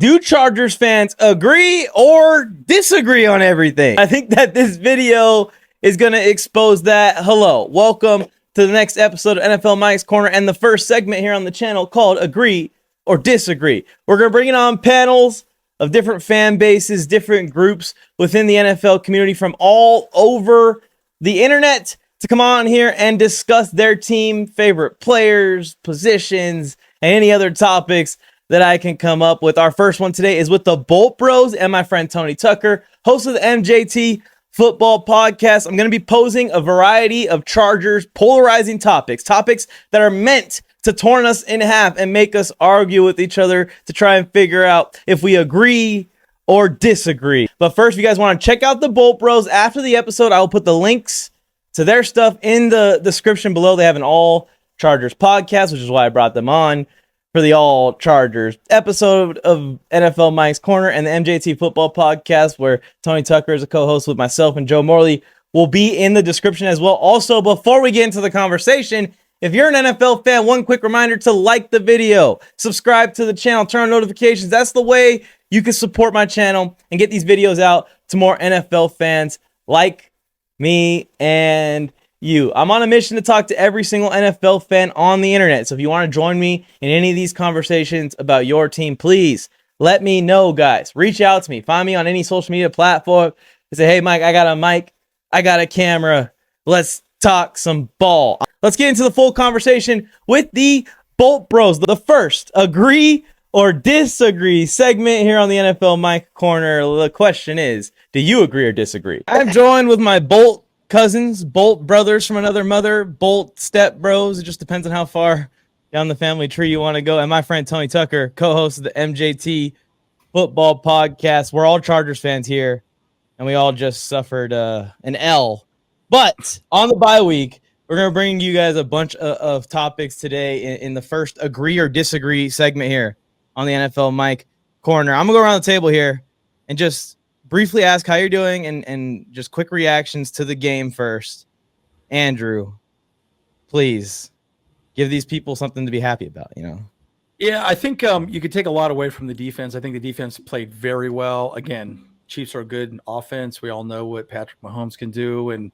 Do Chargers fans agree or disagree on everything? I think that this video is going to expose that. Hello, welcome to the next episode of NFLMike's Corner and the first segment here on the channel called Agree or Disagree. We're going to bring on panels of different fan bases, different groups within the NFL community from all over the internet to come on here and discuss their team, favorite players, positions, and any other topics that I can come up with. Our first one today is with the Bolt Bros and my friend Tony Tucker, host of the MJT Football Podcast. I'm going to be posing a variety of Chargers polarizing topics that are meant to torn us in half and make us argue with each other to try and figure out if we agree or disagree. But first, if you guys want to check out the Bolt Bros after the episode, I will put the links to their stuff in the description below. They have an all Chargers podcast, which is why I brought them on for the all Chargers episode of NFLMike's Corner and the MJT Football Podcast, where Tony Tucker is a co-host with myself and Joe Morley, will be in the description as well. Also, before we get into the conversation, if you're an NFL fan, one quick reminder to like the video, subscribe to the channel, turn on notifications. That's the way you can support my channel and get these videos out to more NFL fans like me and you. I'm on a mission to talk to every single NFL fan on the internet. So if you want to join me in any of these conversations about your team, please let me know, guys. Reach out to me. Find me on any social media platform and say, hey, Mike, I got a mic. I got a camera. Let's talk some ball. Let's get into the full conversation with the Bolt Bros. The first agree or disagree segment here on the NFL Mike Corner. The question is, do you agree or disagree? I'm joined with my Bolt cousins, Bolt brothers from another mother, Bolt step bros. It just depends on how far down the family tree you want to go. And my friend Tony Tucker, co-host of the MJT Football Podcast. We're all Chargers fans here, and we all just suffered an L. But on the bye week, we're going to bring you guys a bunch of topics today in the first agree or disagree segment here on the NFL Mike Corner. I'm going to go around the table here and just briefly ask how you're doing and just quick reactions to the game first. Andrew, please give these people something to be happy about, you know? Yeah, I think you could take a lot away from the defense. I think the defense played very well. Again, Chiefs are good in offense. We all know what Patrick Mahomes can do. And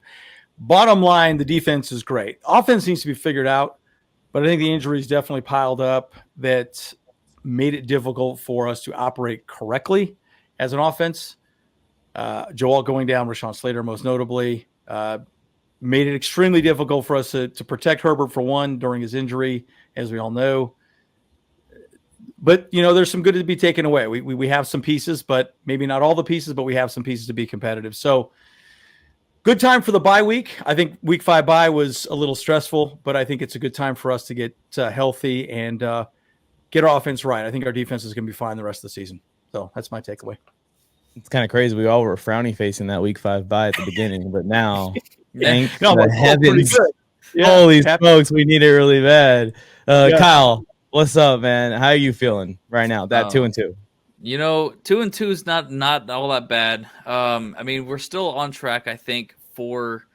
bottom line, the defense is great. Offense needs to be figured out, but I think the injuries definitely piled up that made it difficult for us to operate correctly as an offense. Joel going down, Rashawn Slater most notably, made it extremely difficult for us to protect Herbert for one during his injury, as we all know. But, you know, there's some good to be taken away. We have some pieces, but maybe not all the pieces, but we have some pieces to be competitive. So good time for the bye week. I think week 5 bye was a little stressful, but I think it's a good time for us to get healthy and get our offense right. I think our defense is going to be fine the rest of the season. So that's my takeaway. It's kind of crazy. We all were frowny facing that week 5 bye at the beginning, but now, thank the heavens. Yeah, holy smokes, we need it really bad. Kyle, what's up, man? How are you feeling right now? That 2-2. You know, 2-2 is not all that bad. I mean, we're still on track, I think, for,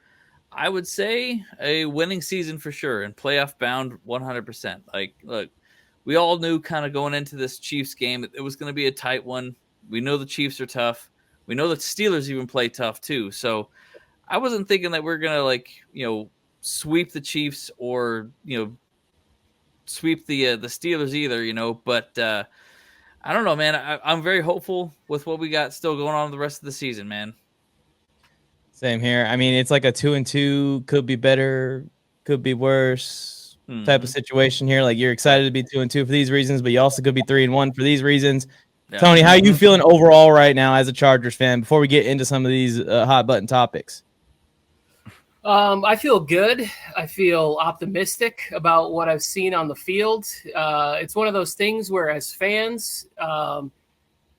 I would say, a winning season for sure and playoff bound 100%. Like, look, we all knew kind of going into this Chiefs game, it was going to be a tight one. We know the Chiefs are tough. We know the Steelers even play tough too. So I wasn't thinking that we're going to sweep the Chiefs or, sweep the Steelers either, but I don't know, man. I'm very hopeful with what we got still going on the rest of the season, man. Same here. I mean, it's like a 2-2, could be better, could be worse type of situation here. Like, you're excited to be 2-2 for these reasons, but you also could be 3-1 for these reasons. Yeah. Tony, how are you feeling overall right now as a Chargers fan before we get into some of these hot button topics? I feel good. I feel optimistic about what I've seen on the field. It's one of those things where as fans, and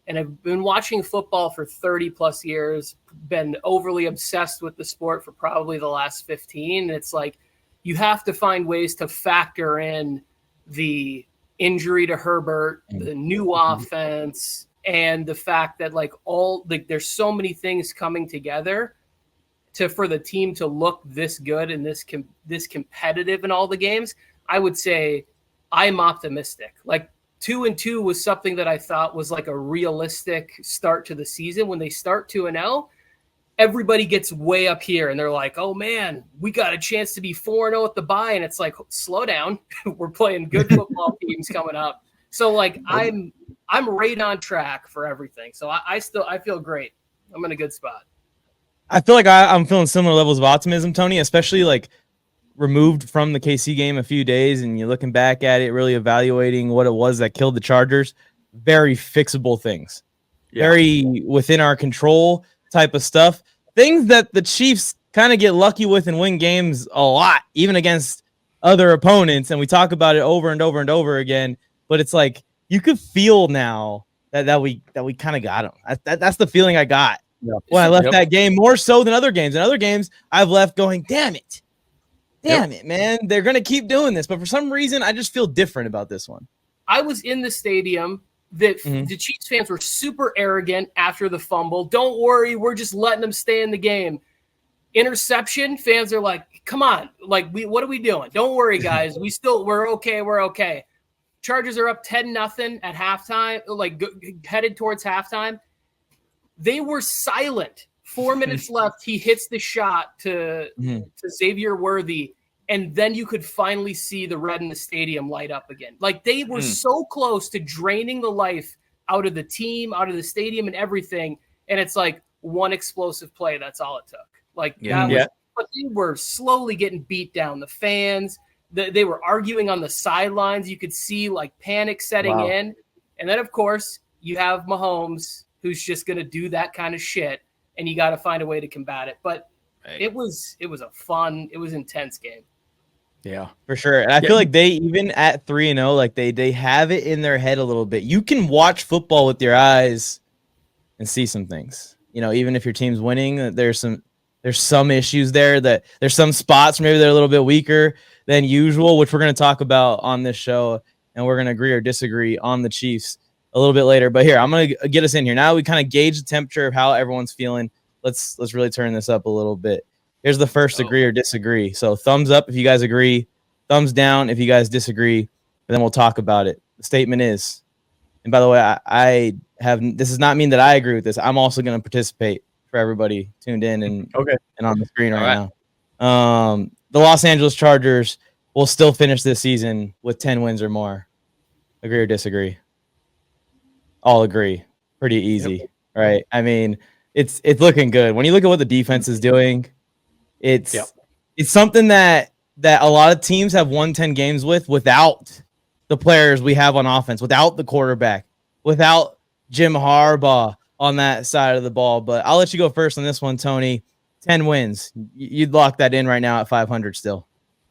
I've been watching football for 30 plus years, been overly obsessed with the sport for probably the last 15. It's like you have to find ways to factor in the injury to Herbert, the new offense, and the fact that there's so many things coming together for the team to look this good and this competitive in all the games. I would say I'm optimistic. Like 2-2 was something that I thought was like a realistic start to the season. When they start 2-0, everybody gets way up here and they're like, oh man, we got a chance to be 4-0 at the bye. And it's like, slow down. We're playing good football teams coming up. So like, I'm right on track for everything. So I feel great. I'm in a good spot. I feel like I'm feeling similar levels of optimism, Tony, especially like removed from the KC game a few days and you're looking back at it, really evaluating what it was that killed the Chargers. Very fixable things, very within our control type of stuff. Things that the Chiefs kind of get lucky with and win games a lot, even against other opponents. And we talk about it over and over and over again, but it's like you could feel now that we kind of got them. That's the feeling I got when I left that game, more so than other games. In other games, I've left going, damn it, man. They're going to keep doing this. But for some reason, I just feel different about this one. I was in the stadium. The Chiefs fans were super arrogant after the fumble. Don't worry, we're just letting them stay in the game. Interception, fans are like, come on. Like, what are we doing? Don't worry, guys. We're okay. We're okay. Chargers are up 10-0 at halftime, like headed towards halftime. They were silent. 4 minutes left. He hits the shot to Xavier Worthy, and then you could finally see the red in the stadium light up again. Like they were so close to draining the life out of the team, out of the stadium, and everything. And it's like one explosive play. That's all it took. Like but they were slowly getting beat down. The fans, they were arguing on the sidelines. You could see like panic setting in. And then of course you have Mahomes, who's just going to do that kind of shit. And you got to find a way to combat it. But it was intense game. Yeah, for sure. And I feel like they, even at 3-0, like they have it in their head a little bit. You can watch football with your eyes and see some things. You know, even if your team's winning, there's some issues there, that there's some spots maybe they're a little bit weaker than usual, which we're going to talk about on this show, and we're going to agree or disagree on the Chiefs a little bit later. But here, I'm going to get us in here. Now we kind of gauge the temperature of how everyone's feeling. Let's really turn this up a little bit. Here's the first agree or disagree. So thumbs up if you guys agree, thumbs down if you guys disagree, and then we'll talk about it. The statement is, and by the way, I have, this does not mean that I agree with this. I'm also going to participate for everybody tuned in and on the screen right now. The Los Angeles Chargers will still finish this season with 10 wins or more. Agree or disagree? All agree. Pretty easy, right? I mean, it's looking good. When you look at what the defense is doing, it's something that a lot of teams have won 10 games without the players we have on offense, without the quarterback, without Jim Harbaugh on that side of the ball. But I'll let you go first on this one, Tony. 10 wins. You'd lock that in right now at 500 still.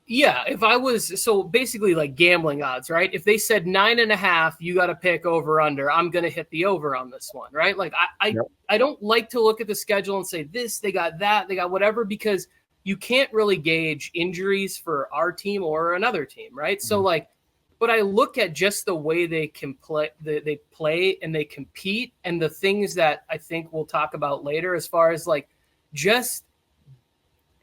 Yeah, if I was, so basically like gambling odds, right? If they said 9.5, you got to pick over under. I'm going to hit the over on this one, right? Like I don't like to look at the schedule and say this, they got that, they got whatever, because you can't really gauge injuries for our team or another team, right? So like, but I look at just the way they can play, they play and they compete, and the things that I think we'll talk about later, as far as like just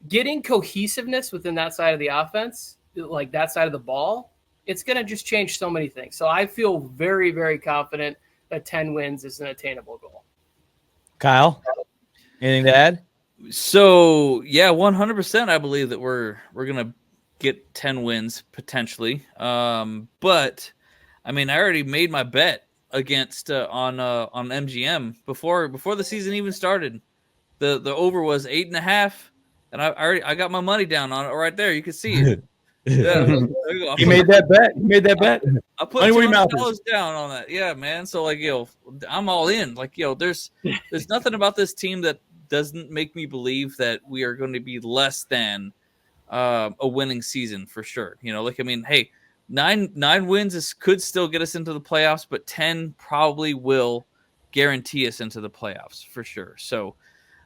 getting cohesiveness within that side of the offense, like that side of the ball, it's going to just change so many things. So I feel very, very confident that 10 wins is an attainable goal. Kyle, anything to add? So yeah, 100%. I believe that we're gonna get 10 wins potentially. But I mean, I already made my bet against on MGM before the season even started. The over was 8.5. And I got my money down on it right there. You can see it. Yeah, He made that bet. I put $200 down on that. Yeah, man. So like, I'm all in. Like, there's nothing about this team that doesn't make me believe that we are going to be less than a winning season for sure. Like, I mean, hey, nine wins could still get us into the playoffs, but 10 probably will guarantee us into the playoffs for sure. So,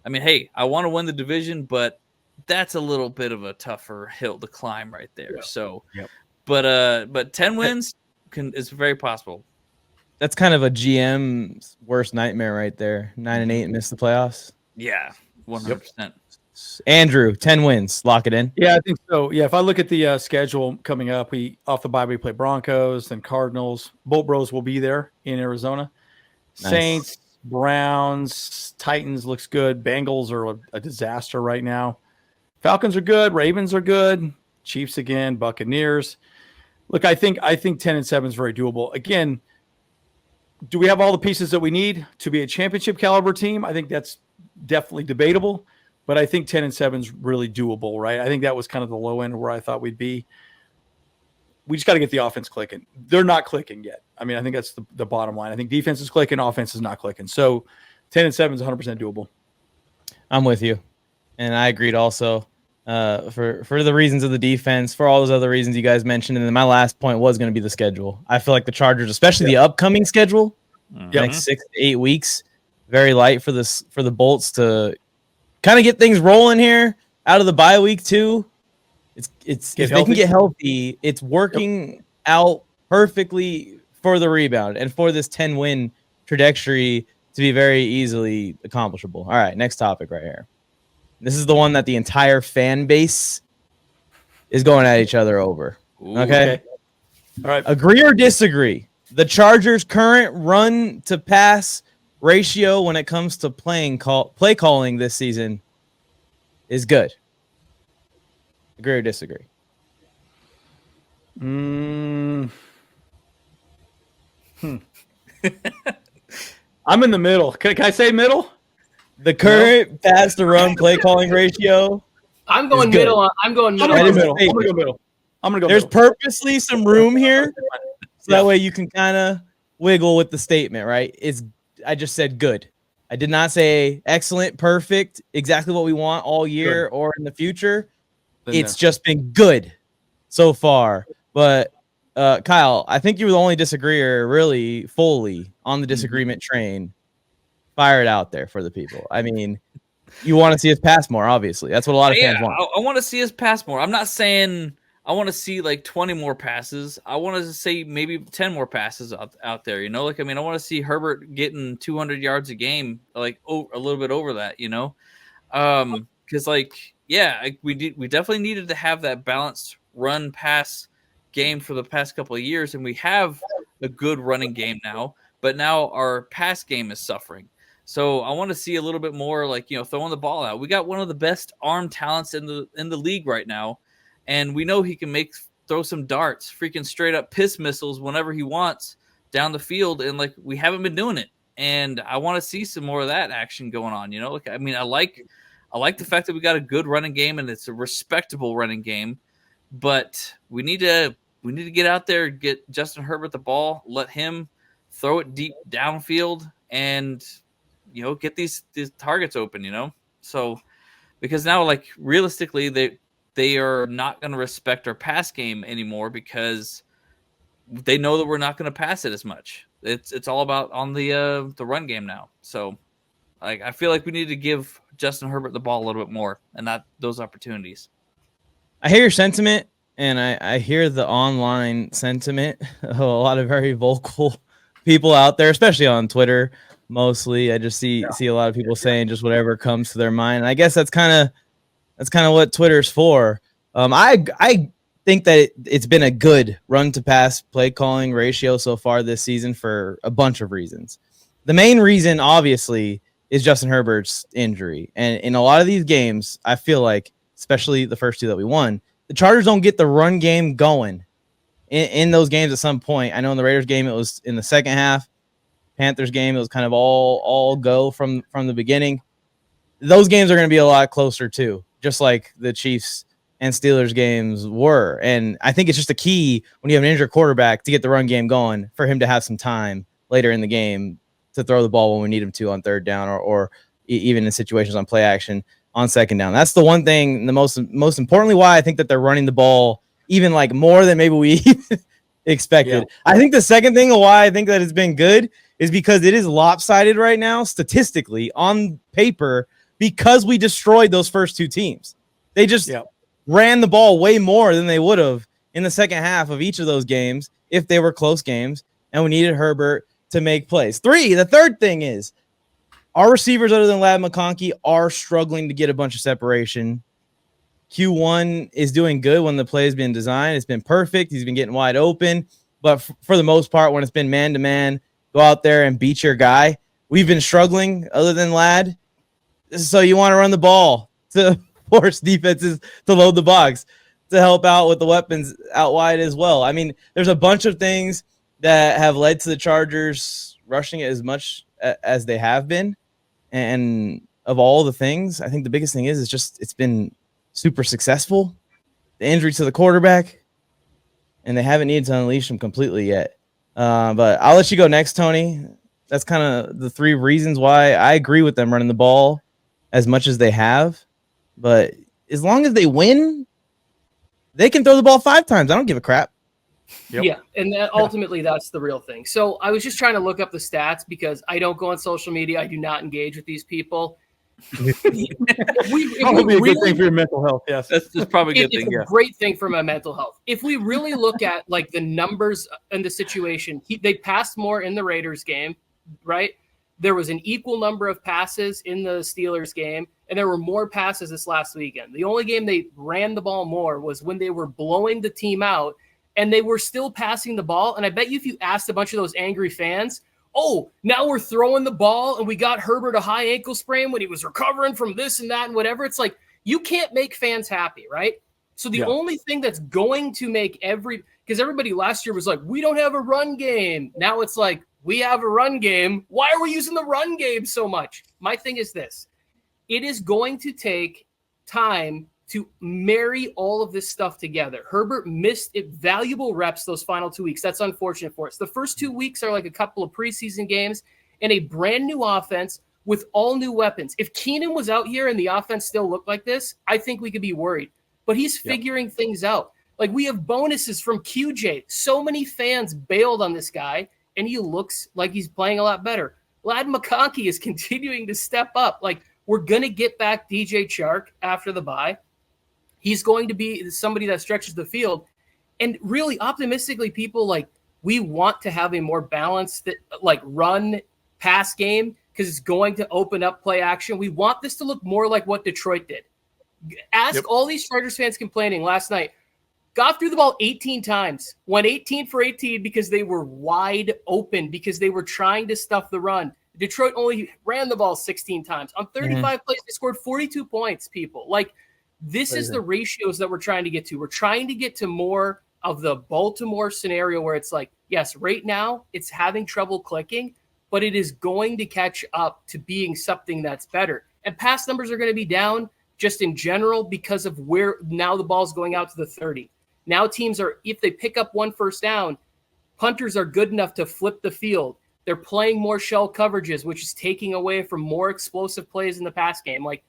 I mean, hey, I want to win the division, but that's a little bit of a tougher hill to climb right there. So, but 10 wins is very possible. That's kind of a GM's worst nightmare right there. 9-8 and miss the playoffs. Yeah, 100%. Andrew, 10 wins. Lock it in. Yeah, I think so. Yeah, if I look at the schedule coming up, off the bye we play Broncos, then Cardinals. Bolt Bros will be there in Arizona. Nice. Saints, Browns, Titans looks good. Bengals are a disaster right now. Falcons are good. Ravens are good. Chiefs again. Buccaneers. Look, I think 10-7 is very doable. Again, do we have all the pieces that we need to be a championship caliber team? I think that's definitely debatable, but I think 10-7 is really doable, right? I think that was kind of the low end where I thought we'd be. We just got to get the offense clicking. They're not clicking yet. I mean, I think that's the bottom line. I think defense is clicking, offense is not clicking. So 10-7 is 100% doable. I'm with you. And I agreed also for the reasons of the defense, for all those other reasons you guys mentioned. And then my last point was going to be the schedule. I feel like the Chargers, especially the upcoming schedule, the next 6 to 8 weeks, very light for the Bolts to kind of get things rolling here out of the bye week too. It's if they can get healthy, it's working out perfectly for the rebound and for this 10-win trajectory to be very easily accomplishable. All right, next topic right here. This is the one that the entire fan base is going at each other over. Okay? All right. Agree or disagree? The Chargers' current run to pass ratio when it comes to play calling this season is good. Agree or disagree? I'm in the middle. Can I say middle? The current pass to run play calling ratio. I'm going middle. I'm going middle. I'm going to go middle. There's purposely some room here, so that way you can kind of wiggle with the statement, right? I just said good. I did not say excellent, perfect, exactly what we want all year or in the future. It's just been good so far. But Kyle, I think you were the only disagreeer really fully on the disagreement train. Fire it out there for the people. I mean, you want to see us pass more, obviously. That's what a lot of fans want. I want to see us pass more. I'm not saying I want to see like 20 more passes. I want to say maybe 10 more passes out there, you know? Like, I mean, I want to see Herbert getting 200 yards a game, like a little bit over that, you know? Because, we definitely needed to have that balanced run-pass game for the past couple of years, and we have a good running game now, but now our pass game is suffering. So I want to see a little bit more, throwing the ball out. We got one of the best arm talents in the league right now, and we know he can throw some darts, freaking straight up piss missiles whenever he wants down the field, and we haven't been doing it. And I want to see some more of that action going on. You know, I like the fact that we got a good running game and it's a respectable running game, but we need to get out there, get Justin Herbert the ball, let him throw it deep downfield, and get these targets open, So because now, realistically, they are not going to respect our pass game anymore because they know that we're not going to pass it as much. It's all about on the run game now. So I feel like we need to give Justin Herbert the ball a little bit more and not those opportunities. I hear your sentiment, and I hear the online sentiment of a lot of very vocal people out there, especially on Twitter. Mostly, I just see a lot of people saying just whatever comes to their mind. And I guess that's kind of what Twitter's for. I think that it's been a good run to pass play calling ratio so far this season for a bunch of reasons. The main reason, obviously, is Justin Herbert's injury. And in a lot of these games, I feel like, especially the first two that we won, the Chargers don't get the run game going in those games at some point. I know in the Raiders game, it was in the second half. Panthers game, it was kind of all go from the beginning. Those games are going to be a lot closer too, just like the Chiefs and Steelers games were. And I think it's just a key when you have an injured quarterback to get the run game going for him to have some time later in the game to throw the ball when we need him to on third down or even in situations on play action on second down. That's the one thing, the most importantly, why I think that they're running the ball even more than maybe we expected. Yeah. I think the second thing why I think that it's been good is because it is lopsided right now, statistically, on paper, because we destroyed those first two teams. They just ran the ball way more than they would have in the second half of each of those games if they were close games, and we needed Herbert to make plays. The third thing is, our receivers, other than Ladd McConkey, are struggling to get a bunch of separation. Q1 is doing good when the play has been designed. It's been perfect. He's been getting wide open. But for the most part, when it's been man-to-man, go out there and beat your guy. We've been struggling other than Ladd. So you want to run the ball to force defenses to load the box, to help out with the weapons out wide as well. I mean, there's a bunch of things that have led to the Chargers rushing it as much as they have been. And of all the things, I think the biggest thing is just it's been super successful. The injury to the quarterback, and they haven't needed to unleash him completely yet. But I'll let you go next, Tony. That's kind of the three reasons why I agree with them running the ball as much as they have. But as long as they win, they can throw the ball 5 times. I don't give a crap. Yep. Yeah, and ultimately that's the real thing. So I was just trying to look up the stats because I don't go on social media. I do not engage with these people. Probably a good thing for your mental health. Yes, That's probably a good thing. It's a great thing for my mental health. If we really look at like the numbers and the situation, they passed more in the Raiders game, right? There was an equal number of passes in the Steelers game, and there were more passes this last weekend. The only game they ran the ball more was when they were blowing the team out, and they were still passing the ball. And I bet you if you asked a bunch of those angry fans, oh, now we're throwing the ball and we got Herbert a high ankle sprain when he was recovering from this and that and whatever. It's like, you can't make fans happy, right? So the only thing that's going to make because everybody last year was like, we don't have a run game. Now it's like, we have a run game. Why are we using the run game so much? My thing is this. It is going to take time to marry all of this stuff together. Herbert missed valuable reps those final 2 weeks. That's unfortunate for us. The first 2 weeks are like a couple of preseason games and a brand new offense with all new weapons. If Keenan was out here and the offense still looked like this, I think we could be worried. But he's figuring things out. Like, we have bonuses from QJ. So many fans bailed on this guy, and he looks like he's playing a lot better. Ladd McConkey is continuing to step up. Like, we're going to get back DJ Chark after the bye. He's going to be somebody that stretches the field. And really, optimistically, people, like, we want to have a more balanced, like, run-pass game because it's going to open up play action. We want this to look more like what Detroit did. Ask all these Chargers fans complaining last night. Goff threw the ball 18 times, went 18 for 18 because they were wide open, because they were trying to stuff the run. Detroit only ran the ball 16 times. On 35 plays, they scored 42 points, people. Like, this is the ratios that we're trying to get to. We're trying to get to more of the Baltimore scenario where it's like, yes, right now it's having trouble clicking, but it is going to catch up to being something that's better. And pass numbers are going to be down just in general because of where now the ball's going out to the 30. Now teams are, if they pick up 1 first down, punters are good enough to flip the field. They're playing more shell coverages, which is taking away from more explosive plays in the pass game. Like,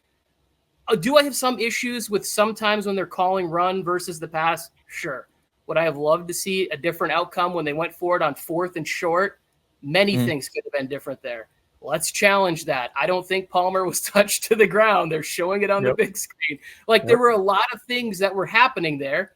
do I have some issues with sometimes when they're calling run versus the pass? Sure. Would I have loved to see a different outcome when they went for it on 4th and short? Many things could have been different there. Let's challenge that. I don't think Palmer was touched to the ground. They're showing it on the big screen. Like, there were a lot of things that were happening there.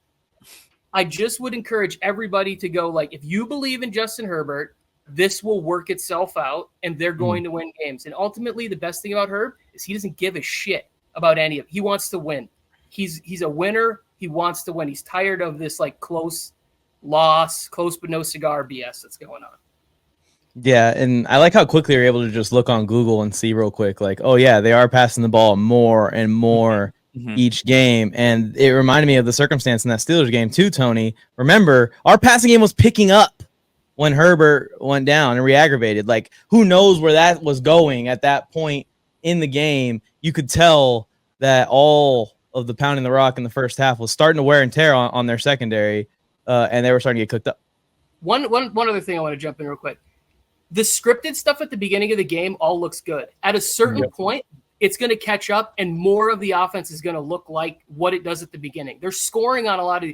I just would encourage everybody to go, like, if you believe in Justin Herbert, this will work itself out, and they're going to win games. And ultimately, the best thing about Herb is he doesn't give a shit about any of it. He wants to win. He's a winner. He wants to win. He's tired of this, like, close loss, close but no cigar BS that's going on. Yeah, and I like how quickly you're able to just look on Google and see real quick, like, oh, yeah, they are passing the ball more and more each game. And it reminded me of the circumstance in that Steelers game too, Tony. Remember, our passing game was picking up when Herbert went down and re-aggravated. Like, who knows where that was going at that point in the game. You could tell that all of the pounding the rock in the first half was starting to wear and tear on their secondary, and they were starting to get cooked up. One other thing I want to jump in real quick. The scripted stuff at the beginning of the game all looks good. At a certain point, it's going to catch up, and more of the offense is going to look like what it does at the beginning. They're scoring on a lot of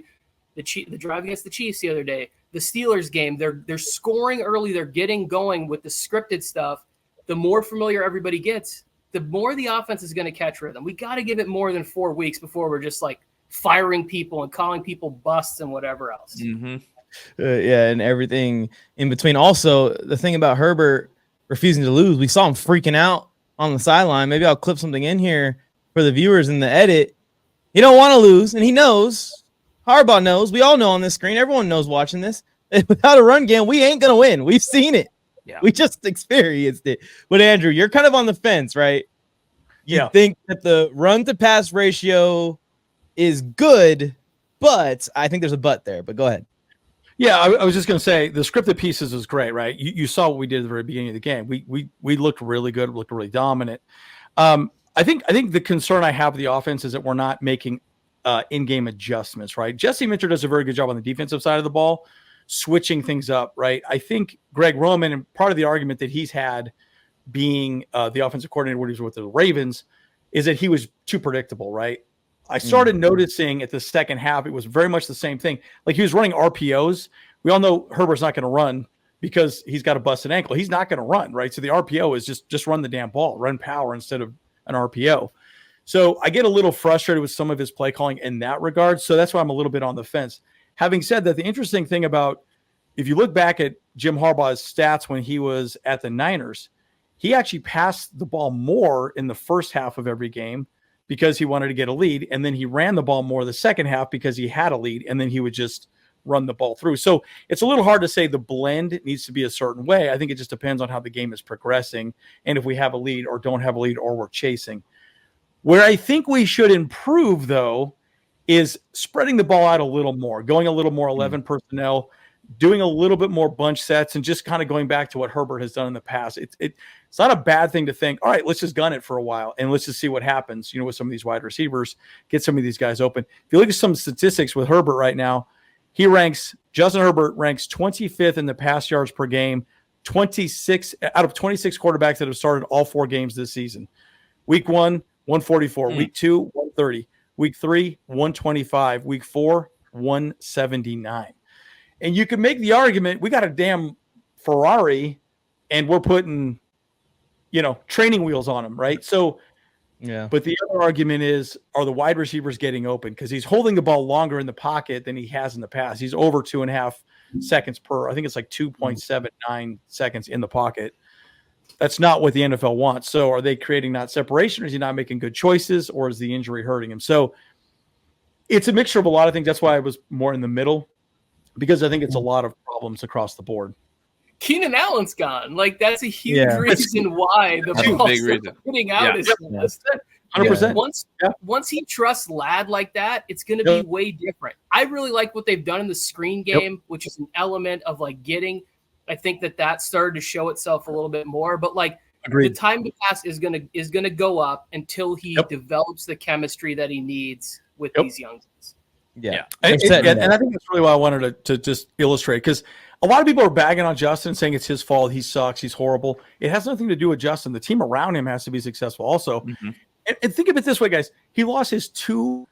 the drive against the Chiefs the other day, the Steelers game. They're scoring early. They're getting going with the scripted stuff. The more familiar everybody gets, the more the offense is going to catch rhythm. We got to give it more than 4 weeks before we're just like firing people and calling people busts and whatever else. Yeah, and everything in between. Also, the thing about Herbert refusing to lose, we saw him freaking out on the sideline. Maybe I'll clip something in here for the viewers in the edit. He don't want to lose, and he knows. Harbaugh knows. We all know on this screen. Everyone knows watching this. Without a run game, we ain't going to win. We've seen it. Yeah. We just experienced it. But, Andrew, you're kind of on the fence, right? You think that the run-to-pass ratio is good, but I think there's a but there. But go ahead. Yeah, I was just going to say the scripted pieces was great, right? You saw what we did at the very beginning of the game. We looked really good, looked really dominant. I think the concern I have with the offense is that we're not making in-game adjustments, right? Jesse Minter does a very good job on the defensive side of the ball, switching things up, right? I think Greg Roman, and part of the argument that he's had being the offensive coordinator when he was with the Ravens, is that he was too predictable, right? I started noticing at the second half, it was very much the same thing. Like he was running RPOs. We all know Herbert's not going to run because he's got a busted ankle. He's not going to run, right? So the RPO is just run the damn ball, run power instead of an RPO. So I get a little frustrated with some of his play calling in that regard. So that's why I'm a little bit on the fence. Having said that, the interesting thing about, if you look back at Jim Harbaugh's stats when he was at the Niners, he actually passed the ball more in the first half of every game because he wanted to get a lead. And then he ran the ball more the second half because he had a lead. And then he would just run the ball through. So it's a little hard to say the blend needs to be a certain way. I think it just depends on how the game is progressing. And if we have a lead or don't have a lead or we're chasing. Where I think we should improve, though, is spreading the ball out a little more, going a little more 11 personnel, doing a little bit more bunch sets, and just kind of going back to what Herbert has done in the past. It's not a bad thing to think, all right, let's just gun it for a while and let's just see what happens, with some of these wide receivers, get some of these guys open. If you look at some statistics with Herbert right now, Justin Herbert ranks 25th in the pass yards per game, 26 out of 26 quarterbacks that have started all 4 games this season. Week 1, 144. Week 2, 130. Week 3, 125. Week 4, 179. And you can make the argument, we got a damn Ferrari and we're putting, training wheels on them, right? So, yeah. But the other argument is, are the wide receivers getting open? Because he's holding the ball longer in the pocket than he has in the past. He's over 2.5 seconds per. I think it's like 2.79 seconds in the pocket. That's not what the NFL wants. So are they creating not separation, or is he not making good choices, or is the injury hurting him? So it's a mixture of a lot of things. That's why I was more in the middle, because I think it's a lot of problems across the board. Keenan Allen's gone. Like, that's a huge reason why the ball's getting out is 100%. Once he trusts Ladd like that, it's going to be way different. I really like what they've done in the screen game, which is an element of like getting. I think that started to show itself a little bit more, but like the time to pass is gonna go up until he develops the chemistry that he needs with these young guys. Yeah. And I think that's really why I wanted to just illustrate, because a lot of people are bagging on Justin, saying it's his fault, he sucks, he's horrible. It has nothing to do with Justin. The team around him has to be successful also. Mm-hmm. And think of it this way, guys. He lost his 2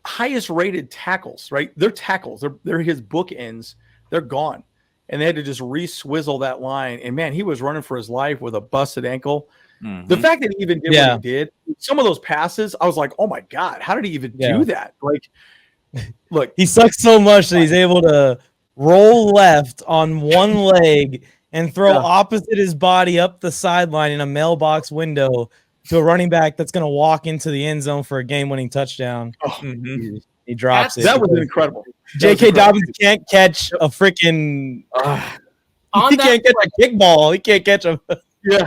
highest rated tackles, right? They're tackles. They're his bookends. They're gone. And they had to just re-swizzle that line. And, man, he was running for his life with a busted ankle. Mm-hmm. The fact that he even did what he did, some of those passes, I was like, oh, my God, how did he even do that? Like, look. He sucks so much that he's able to roll left on one leg and throw opposite his body up the sideline in a mailbox window to a running back that's going to walk into the end zone for a game-winning touchdown. Oh, he drops it. That was incredible. J.K. Dobbins can't catch a freaking he can't catch a kickball. He can't catch a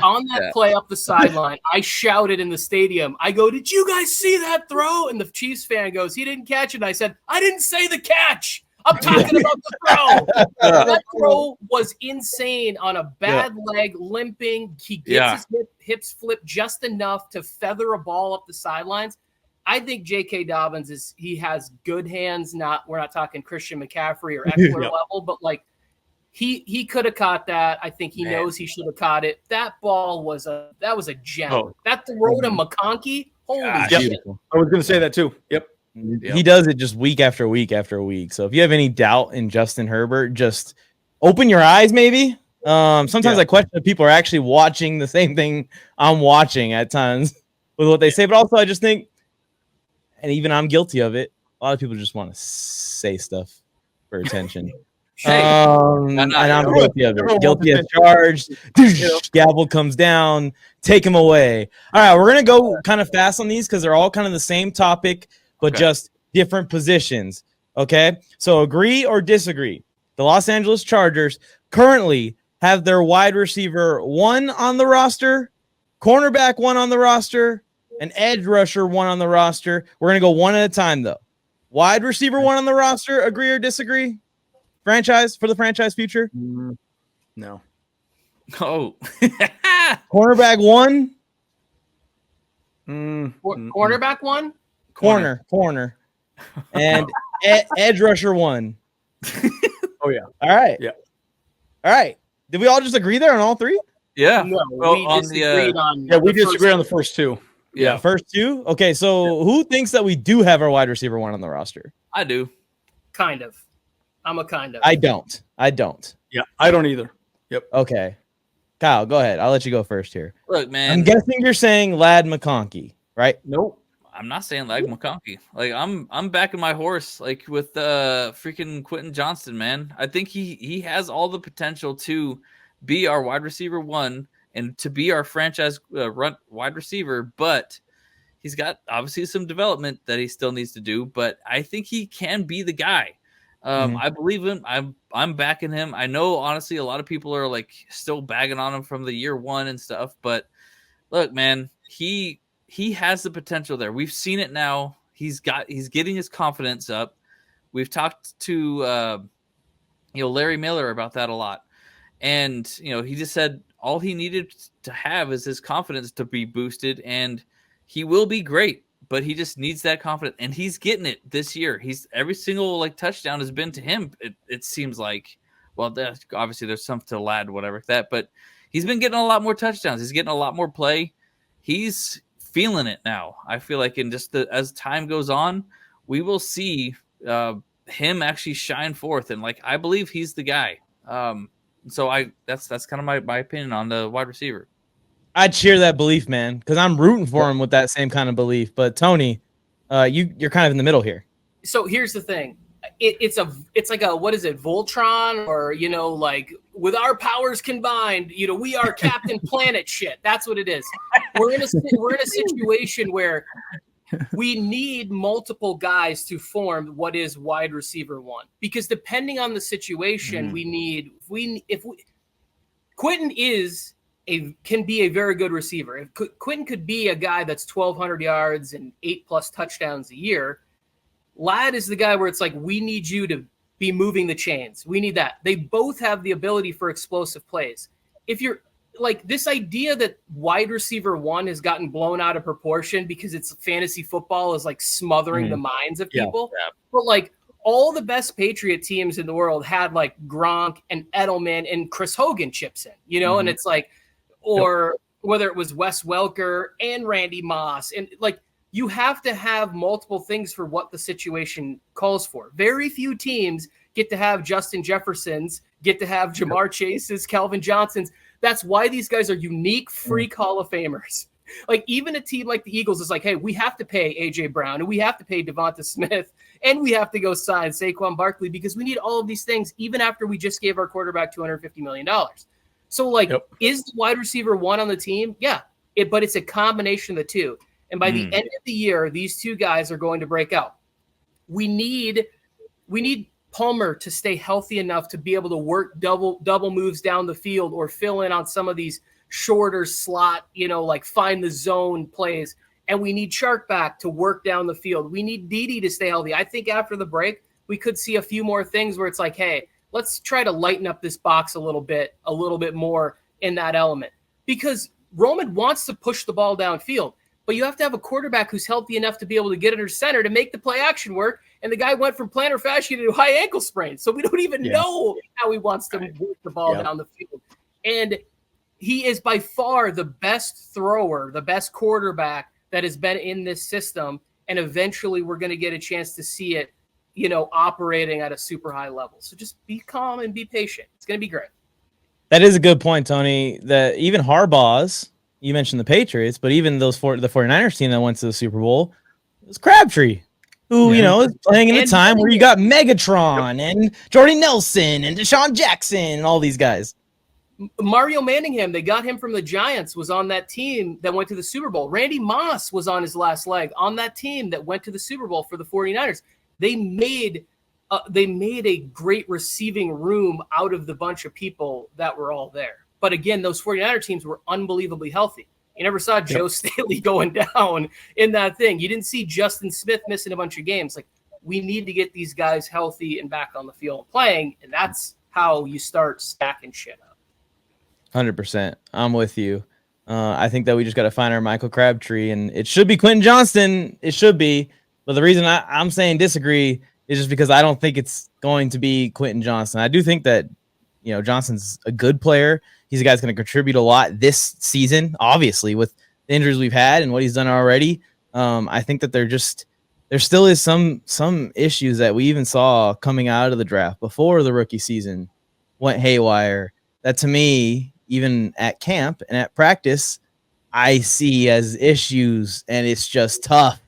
on that play up the sideline. I shouted in the stadium. I go, "Did you guys see that throw?" And the Chiefs fan goes, "He didn't catch it." And I said, "I didn't say the catch. I'm talking about the throw." That throw was insane on a bad leg, limping. He gets his hips flipped just enough to feather a ball up the sidelines. I think J.K. Dobbins he has good hands. We're not talking Christian McCaffrey or Eckler level, but like he could have caught that. I think he knows he should have caught it. That ball was a gem. Oh. That throw to McConkey, holy shit! I was going to say that too. Yep. He does it just week after week after week. So if you have any doubt in Justin Herbert, just open your eyes. Maybe. Sometimes I question if people are actually watching the same thing I'm watching at times with what they say, but also I just think. And even I'm guilty of it. A lot of people just want to say stuff for attention. And I'm guilty of it. Guilty as charged. Gavel comes down. Take him away. All right, we're gonna go kind of fast on these because they're all kind of the same topic, but just different positions. Okay, so agree or disagree? The Los Angeles Chargers currently have their wide receiver 1 on the roster, cornerback 1 on the roster, an edge rusher 1 on the roster. We're gonna go one at a time though. Wide receiver 1 on the roster. Agree or disagree? Franchise for the franchise future? No. Oh. Cornerback 1. Cornerback 1. Corner. And edge rusher 1. Oh yeah. All right. Yeah. All right. Did we all just agree there on all 3? Yeah. No, we disagreed on. Yeah, we disagree on the first 2. Yeah. First 2. Okay, so who thinks that we do have our wide receiver 1 on the roster? I do. Kind of. I'm a kind of. I don't. Yeah, I don't either. Yep. Okay. Kyle, go ahead. I'll let you go first here. Look, man. I'm guessing you're saying Lad McConkey, right? Nope. I'm not saying like McConkey. Like I'm backing my horse like with freaking Quentin Johnston, man. I think he has all the potential to be our wide receiver 1 and to be our franchise wide receiver, but he's got obviously some development that he still needs to do, but I think he can be the guy. I believe him. I'm backing him. I know, honestly, a lot of people are like still bagging on him from the year 1 and stuff. But look, man, he has the potential there. We've seen it now. He's getting his confidence up. We've talked to Larry Miller about that a lot, and he just said all he needed to have is his confidence to be boosted, and he will be great. But he just needs that confidence, and he's getting it this year. Every single touchdown has been to him. It seems like, well, obviously there's some to Lad, whatever that, but he's been getting a lot more touchdowns. He's getting a lot more play. He's feeling it now. I feel like as time goes on, we will see him actually shine forth, and I believe he's the guy. So that's kind of my opinion on the wide receiver. I'd share that belief, man, because I'm rooting for him with that same kind of belief. But Tony, you're kind of in the middle here. So here's the thing. It's like a, what is it, Voltron, or with our powers combined, we are Captain Planet shit. That's what it is. We're in a situation where we need multiple guys to form what is wide receiver 1, because depending on the situation, Quentin can be a very good receiver. If Quentin could be a guy that's 1,200 yards and 8+ touchdowns a year, Lad is the guy where it's like, we need you to be moving the chains. We need that. They both have the ability for explosive plays. If you're this idea that wide receiver 1 has gotten blown out of proportion because it's fantasy football is smothering the minds of people. Yeah. But all the best Patriot teams in the world had Gronk and Edelman and Chris Hogan chips in, and it's or whether it was Wes Welker and Randy Moss. And you have to have multiple things for what the situation calls for. Very few teams get to have Justin Jeffersons, get to have Jamar Chases, Calvin Johnsons. That's why these guys are unique freak Hall of Famers. Even a team like the Eagles is hey, we have to pay A.J. Brown, and we have to pay Devonta Smith, and we have to go sign Saquon Barkley, because we need all of these things even after we just gave our quarterback $250 million. So, is the wide receiver 1 on the team? Yeah, but it's a combination of the two. And by the end of the year, these two guys are going to break out. We need Palmer to stay healthy enough to be able to work double moves down the field or fill in on some of these shorter slot, find the zone plays. And we need Shark back to work down the field. We need Dede to stay healthy. I think after the break, we could see a few more things where it's hey, let's try to lighten up this box a little bit more in that element, because Roman wants to push the ball downfield, but you have to have a quarterback who's healthy enough to be able to get under center to make the play action work. And the guy went from plantar fascia to high ankle sprain. So we don't even know how he wants to move the ball down the field. And he is by far the best thrower, the best quarterback that has been in this system. And eventually we're going to get a chance to see it, operating at a super high level. So just be calm and be patient. It's going to be great. That is a good point, Tony. That even Harbaugh's, you mentioned the Patriots, but even the 49ers team that went to the Super Bowl, it was Crabtree. who, Yeah. is playing in a And time where you got Megatron and Jordy Nelson and Deshaun Jackson and all these guys. Mario Manningham, they got him from the Giants, was on that team that went to the Super Bowl. Randy Moss was on his last leg on that team that went to the Super Bowl for the 49ers. They made a great receiving room out of the bunch of people that were all there. But again, those 49er teams were unbelievably healthy. You never saw Joe Staley going down in that thing. You didn't see Justin Smith missing a bunch of games. Like, we need to get these guys healthy and back on the field playing, and that's how you start stacking shit up. 100%. I'm with you. I think that we just got to find our Michael Crabtree, and it should be Quentin Johnston. It should be. But the reason I'm saying disagree is just because I don't think it's going to be Quentin Johnston. I do think that, Johnston's a good player. He's a guy that's going to contribute a lot this season, obviously, with the injuries we've had and what he's done already. I think that there still is some issues that we even saw coming out of the draft before the rookie season went haywire. That, to me, even at camp and at practice, I see as issues, and it's just tough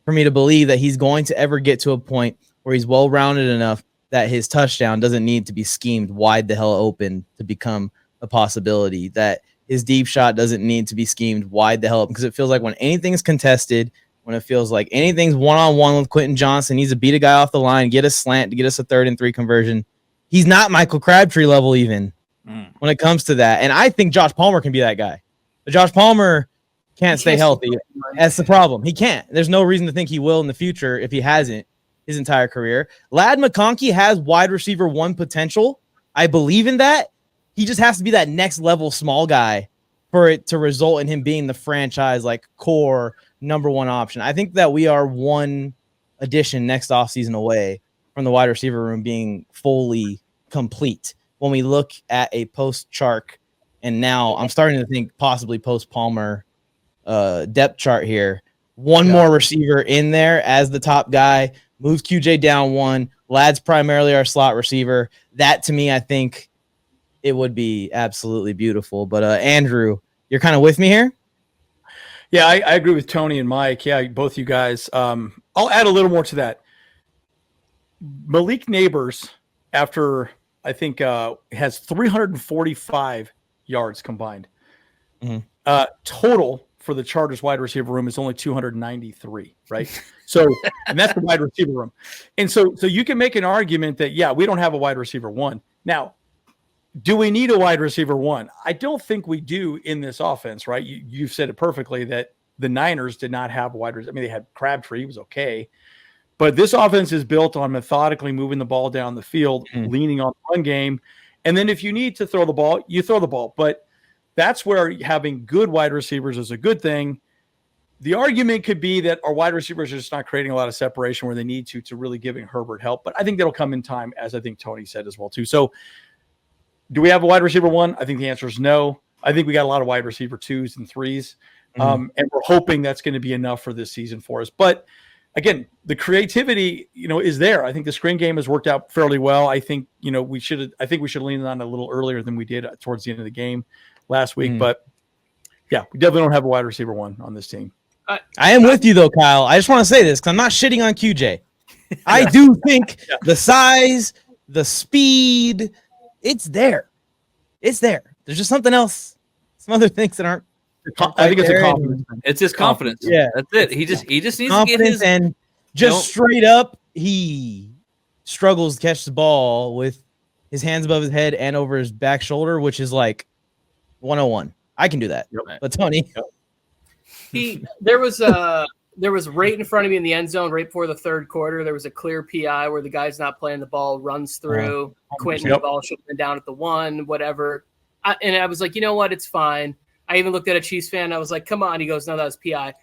for me to believe that he's going to ever get to a point where he's well-rounded enough that his touchdown doesn't need to be schemed wide the hell open to become a possibility, that his deep shot doesn't need to be schemed wide the hell open, because it feels like when anything's contested, when it feels like anything's one-on-one with Quentin Johnston, needs to beat a guy off the line, get a slant to get us a 3rd and 3 conversion. He's not Michael Crabtree level even when it comes to that. And I think Josh Palmer can be that guy. But Josh Palmer can't stay healthy. That's the problem. He can't. There's no reason to think he will in the future if he hasn't his entire career. Ladd McConkey has wide receiver 1 potential. I believe in that. He just has to be that next level small guy for it to result in him being the franchise core number 1 option. I think that we are one addition next offseason away from the wide receiver room being fully complete. When we look at a post Chark, and now I'm starting to think possibly post Palmer depth chart here. One more receiver in there as the top guy, moves QJ down 1. Ladd's primarily our slot receiver. That, to me, I think it would be absolutely beautiful. But Andrew, you're kind of with me here? Yeah, I agree with Tony and Mike. Yeah, both you guys. I'll add a little more to that. Malik Nabers, after I think has 345 yards combined. Total for the Chargers wide receiver room is only 293, right? So, and that's the wide receiver room. And so you can make an argument that, yeah, we don't have a wide receiver 1. Now, do we need a wide receiver 1? I don't think we do in this offense, right? You've said it perfectly that the Niners did not have a wide receiver. I mean, they had Crabtree, he was okay. But this offense is built on methodically moving the ball down the field, leaning on the run game. And then if you need to throw the ball, you throw the ball. But that's where having good wide receivers is a good thing. The argument could be that our wide receivers are just not creating a lot of separation where they need to really giving Herbert help. But I think that'll come in time, as I think Tony said as well, too. So do we have a wide receiver 1? I think the answer is no. I think we got a lot of wide receiver 2s and 3s. And we're hoping that's going to be enough for this season for us. But again, the creativity, is there. I think the screen game has worked out fairly well. I think, we should lean on it a little earlier than we did towards the end of the game last week. But yeah, we definitely don't have a wide receiver 1 on this team. I am with you though, Kyle. I just want to say this because I'm not shitting on QJ. I do think the size, the speed, it's there. It's there. There's just something else. Some other things that aren't. I think it's a confidence. It's his confidence. Yeah, that's it. He just needs to get his and just straight up. He struggles to catch the ball with his hands above his head and over his back shoulder, which is like 101. I can do that, but Tony, there was right in front of me in the end zone right before the 3rd quarter. There was a clear PI where the guy's not playing the ball, runs through. Quentin, the ball should have been down at the 1, whatever. And I was like, you know what? It's fine. I even looked at a Chiefs fan. I was like, come on. He goes, no, that was PI.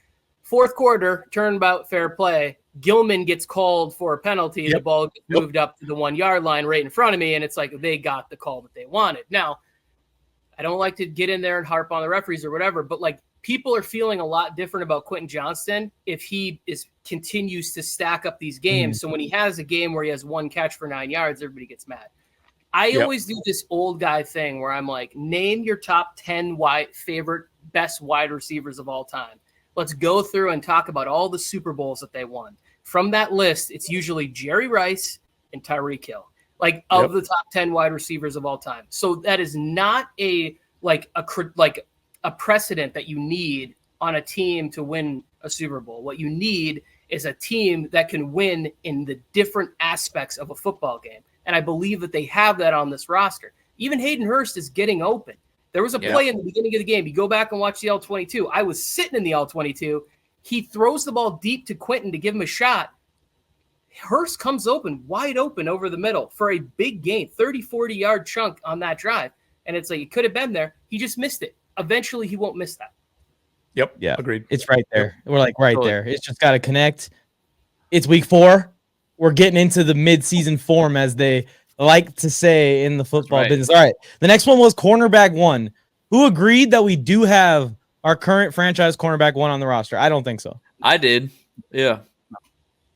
4th quarter, turnabout, fair play. Gilman gets called for a penalty. The ball gets moved up to the 1 yard line right in front of me. And it's like they got the call that they wanted. Now, I don't like to get in there and harp on the referees or whatever, but people are feeling a lot different about Quentin Johnston if he continues to stack up these games. So when he has a game where he has 1 catch for 9 yards, everybody gets mad. I always do this old guy thing where I'm like, name your top 10 best wide receivers of all time. Let's go through and talk about all the Super Bowls that they won. from that list, it's usually Jerry Rice and Tyreek Hill, like of the top 10 wide receivers of all time. So that is not a precedent that you need on a team to win a Super Bowl. What you need is a team that can win in the different aspects of a football game. And I believe that they have that on this roster. Even Hayden Hurst is getting open. There was a play in the beginning of the game. You go back and watch the L-22. I was sitting in the L-22. He throws the ball deep to Quentin to give him a shot. Hurst comes wide open over the middle for a big gain, 30, 40-yard chunk on that drive. And it's like, it could have been there. He just missed it. Eventually, he won't miss that. Yep. Yeah. Agreed. It's right there. We're like right there. It's just got to connect. It's week 4. We're getting into the mid-season form, as they like to say in the football business. All right. The next one was cornerback 1. Who agreed that we do have our current franchise cornerback 1 on the roster? I don't think so. I did. Yeah.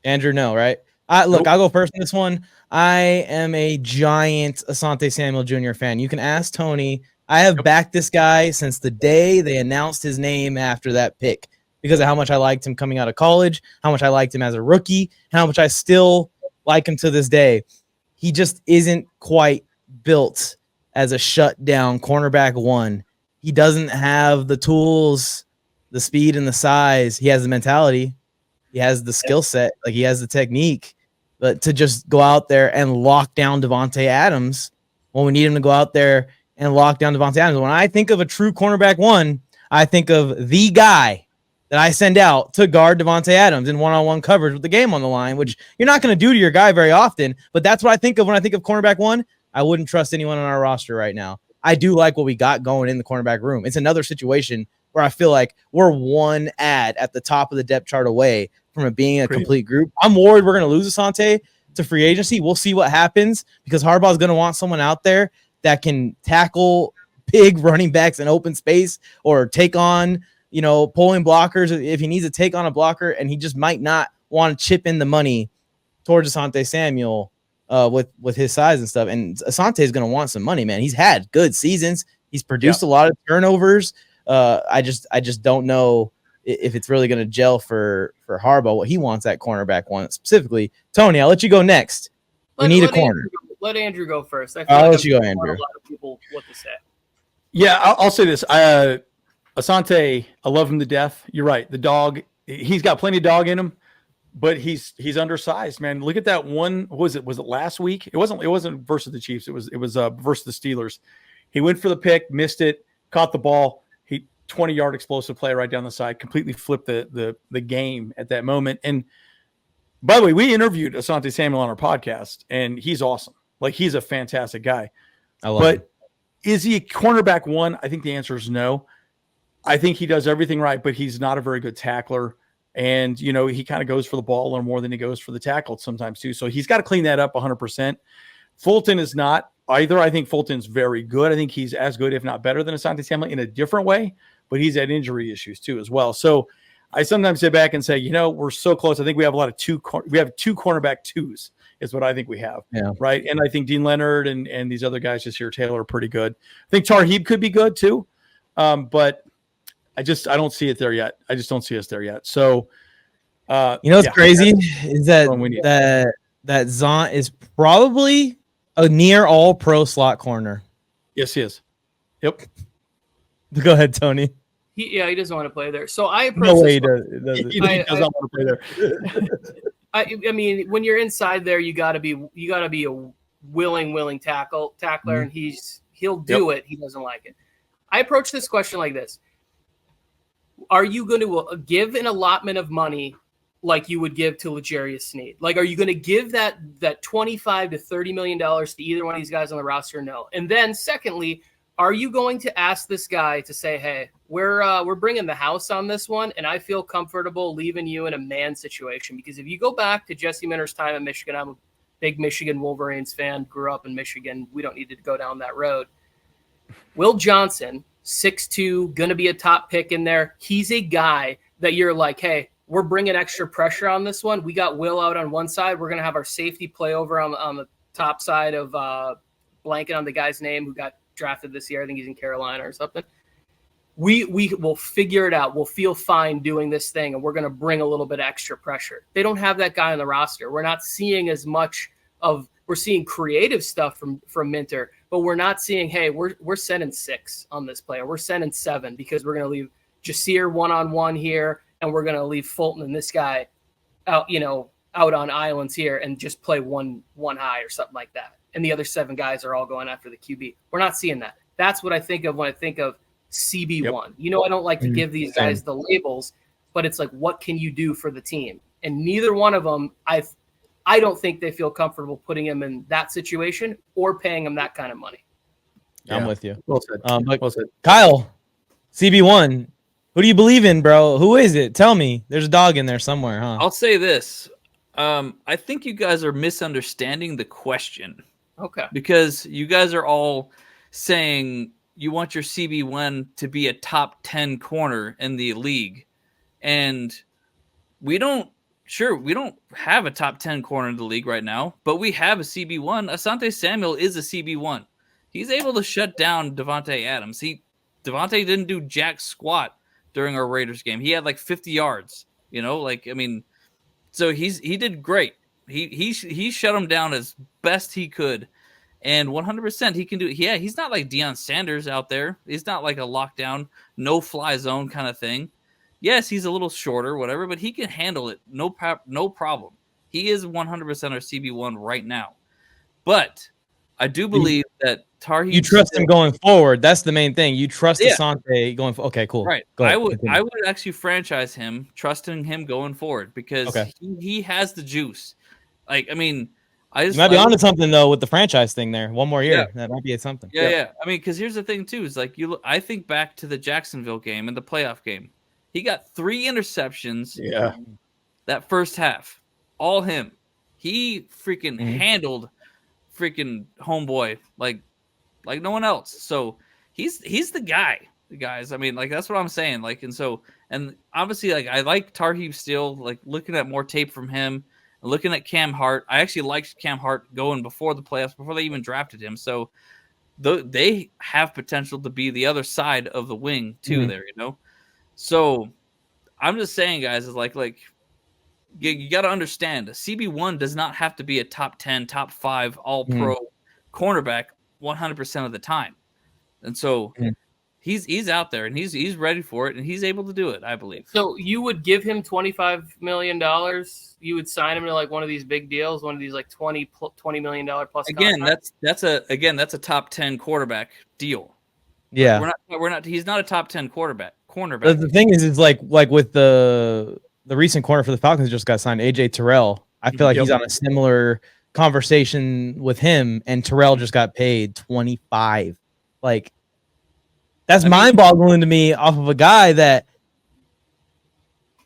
Andrew, no, right? Look, I'll go first in this one. I am a giant Asante Samuel Jr. fan. You can ask Tony. I have backed this guy since the day they announced his name after that pick because of how much I liked him coming out of college, how much I liked him as a rookie, and how much I still like him to this day. He just isn't quite built as a shutdown cornerback 1. He doesn't have the tools, the speed, and the size. He has the mentality. He has the skill set. Like, he has the technique. But to just go out there and lock down Davante Adams when we need him to go out there and lock down Davante Adams. When I think of a true cornerback 1, I think of the guy that I send out to guard Davante Adams in one-on-one coverage with the game on the line, which you're not going to do to your guy very often. But that's what I think of when I think of cornerback 1. I wouldn't trust anyone on our roster right now. I do like what we got going in the cornerback room. It's another situation where I feel like we're one ad at the top of the depth chart away from it being a complete group. I'm worried we're going to lose Asante to free agency. We'll see what happens because Harbaugh's going to want someone out there that can tackle big running backs in open space or take on, pulling blockers if he needs to take on a blocker, and he just might not want to chip in the money towards Asante Samuel with his size and stuff. And Asante is going to want some money, man. He's had good seasons. He's produced a lot of turnovers. I just don't know if it's really going to gel for Harbaugh, what he wants at cornerback 1 specifically. Tony, I'll let you go next. We need a corner. Let Andrew go first. I'll let you go, Andrew. A lot of people what to say. Yeah, I'll say this. Asante, I love him to death. You're right. The dog, he's got plenty of dog in him, but he's undersized, man. Look at that one. What was it? Was it last week? It wasn't versus the Chiefs. It was versus the Steelers. He went for the pick, missed it, caught the ball. 20-yard explosive play right down the side, completely flipped the game at that moment. And by the way, we interviewed Asante Samuel on our podcast, and he's awesome. Like, he's a fantastic guy. I love him. Is he a cornerback 1? I think the answer is no. I think he does everything right, but he's not a very good tackler. And, he kind of goes for the ball a little more than he goes for the tackle sometimes too. So he's got to clean that up 100%. Fulton is not either. I think Fulton's very good. I think he's as good, if not better, than Asante Samuel in a different way, but he's had injury issues too as well. So I sometimes sit back and say, we're so close. I think we have two cornerback 2s is what I think we have. Yeah. Right. And I think Dean Leonard and these other guys just here, Taylor, are pretty good. I think Tarheeb could be good too. But I don't see it there yet. I just don't see us there yet. So, what's crazy is that Zont is probably a near all pro slot corner. Yes, he is. Yep. Go ahead, Tony. He doesn't want to play there. So I approach no way he does not want to play there. I mean, when you're inside there, you gotta be a willing tackler, and he'll do it. He doesn't like it. I approach this question like this: are you going to give an allotment of money like you would give to L'Jarius Sneed? Like, are you going to give that $25 to $30 million to either one of these guys on the roster? No. And then secondly, are you going to ask this guy to say, hey, we're bringing the house on this one, and I feel comfortable leaving you in a man situation? Because if you go back to Jesse Minter's time in Michigan, I'm a big Michigan Wolverines fan, grew up in Michigan. We don't need to go down that road. Will Johnson, 6'2", going to be a top pick in there. He's a guy that you're like, hey, we're bringing extra pressure on this one. We got Will out on one side. We're going to have our safety play over on the top side of blanket on the guy's name who got drafted this year. I think he's in Carolina or something. we will figure it out. We'll feel fine doing this thing, and we're going to bring a little bit extra pressure. They don't have that guy on the roster. We're not seeing as much of. We're seeing creative stuff from Minter, but we're not seeing, hey, we're sending 6 on this player. We're sending 7 because we're going to leave Jasir one-on-one here, and we're going to leave Fulton and this guy out, out on islands here and just play one high or something like that. And the other 7 guys are all going after the QB. We're not seeing that. That's what I think of when I think of CB1. Yep. I don't like to give these guys the labels, but it's like, what can you do for the team? And neither one of them, I don't think they feel comfortable putting him in that situation or paying him that kind of money. I'm with you. Well said. Well said. Kyle, CB1, who do you believe in, bro? Who is it? Tell me. There's a dog in there somewhere, huh? I'll say this. I think you guys are misunderstanding the question. Okay. Because you guys are all saying you want your CB1 to be a top 10 corner in the league. And we don't have a top 10 corner in the league right now, but we have a CB1. Asante Samuel is a CB1. He's able to shut down Davante Adams. Davante didn't do jack squat during our Raiders game. He had like 50 yards, so he did great. He shut him down as best he could. And 100% he can do it. Yeah, he's not like Deion Sanders out there. He's not like a lockdown, no-fly zone kind of thing. Yes, he's a little shorter, whatever, but he can handle it. No problem. He is 100% our CB1 right now. But I do believe that Tarheeb. You trust him going forward. That's the main thing. You trust Asante going forward. Okay, cool. Right. I would actually franchise him, trusting him going forward because he has the juice. You might be onto something though with the franchise thing there. One more year, that might be something. Yeah. Because here's the thing too: is I think back to the Jacksonville game and the playoff game. He got 3 interceptions. Yeah. That first half, all him. He freaking handled freaking homeboy like no one else. So he's the guy, guys. That's what I'm saying. And obviously, I like Tarheeb still. Looking at more tape from him. Looking at Cam Hart, I actually liked Cam Hart going before the playoffs, before they even drafted him. So they have potential to be the other side of the wing too. There, So I'm just saying, guys, is you got to understand, a CB1 does not have to be a top 10, top 5 all-pro cornerback 100% of the time. And so he's out there, and he's ready for it, and he's able to do it, I believe. So you would give him $25 million? You would sign him to one of these big deals, one of these $20 million plus Again, contracts? that's a top 10 quarterback deal. Yeah. We're not he's not a top 10 cornerback. The thing is like with the recent corner for the Falcons just got signed, AJ Terrell. I feel like he's on a similar conversation with him, and Terrell just got paid 25. That's mind-boggling to me off of a guy that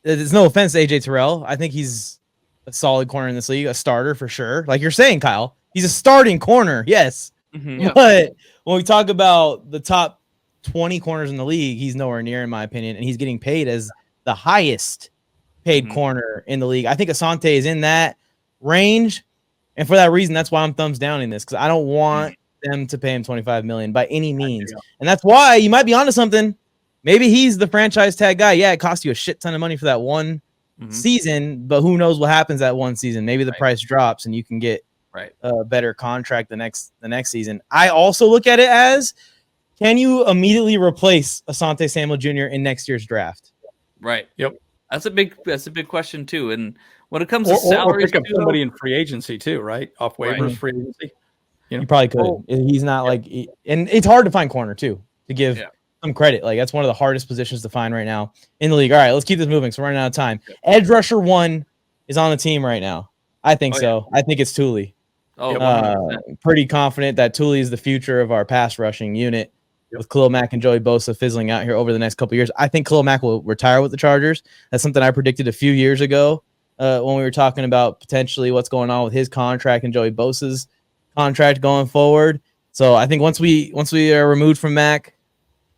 there's no offense to AJ Terrell. I think he's a solid corner in this league, a starter for sure. Like you're saying, Kyle, he's a starting corner. Yes. But when we talk about the top 20 corners in the league, he's nowhere near, in my opinion, and he's getting paid as the highest paid corner in the league. I think Asante is in that range, and for that reason, that's why I'm thumbs down in this, because I don't want them to pay him $25 million by any means, and that's why you might be onto something. Maybe he's the franchise tag guy. Yeah, it cost you a shit ton of money for that one season, but who knows what happens that one season? Maybe the price drops and you can get a better contract the next season. I also look at it as, can you immediately replace Asante Samuel Jr. in next year's draft? Right. Yep. That's a big question too. And when it comes to salaries, or pick up somebody in free agency too, right? Off waivers, free agency. You probably could. He's not and it's hard to find corner too, to give some credit. That's one of the hardest positions to find right now in the league. All right, let's keep this moving. So we're running out of time. Edge rusher 1 is on the team right now. I think so. I think it's Thule. Pretty confident that Thule is the future of our pass rushing unit. With Khalil Mack and Joey Bosa fizzling out here over the next couple of years, I think Khalil Mack will retire with the Chargers. That's something I predicted a few years ago when we were talking about potentially what's going on with his contract and Joey Bosa's contract going forward. So I think once we are removed from Mack,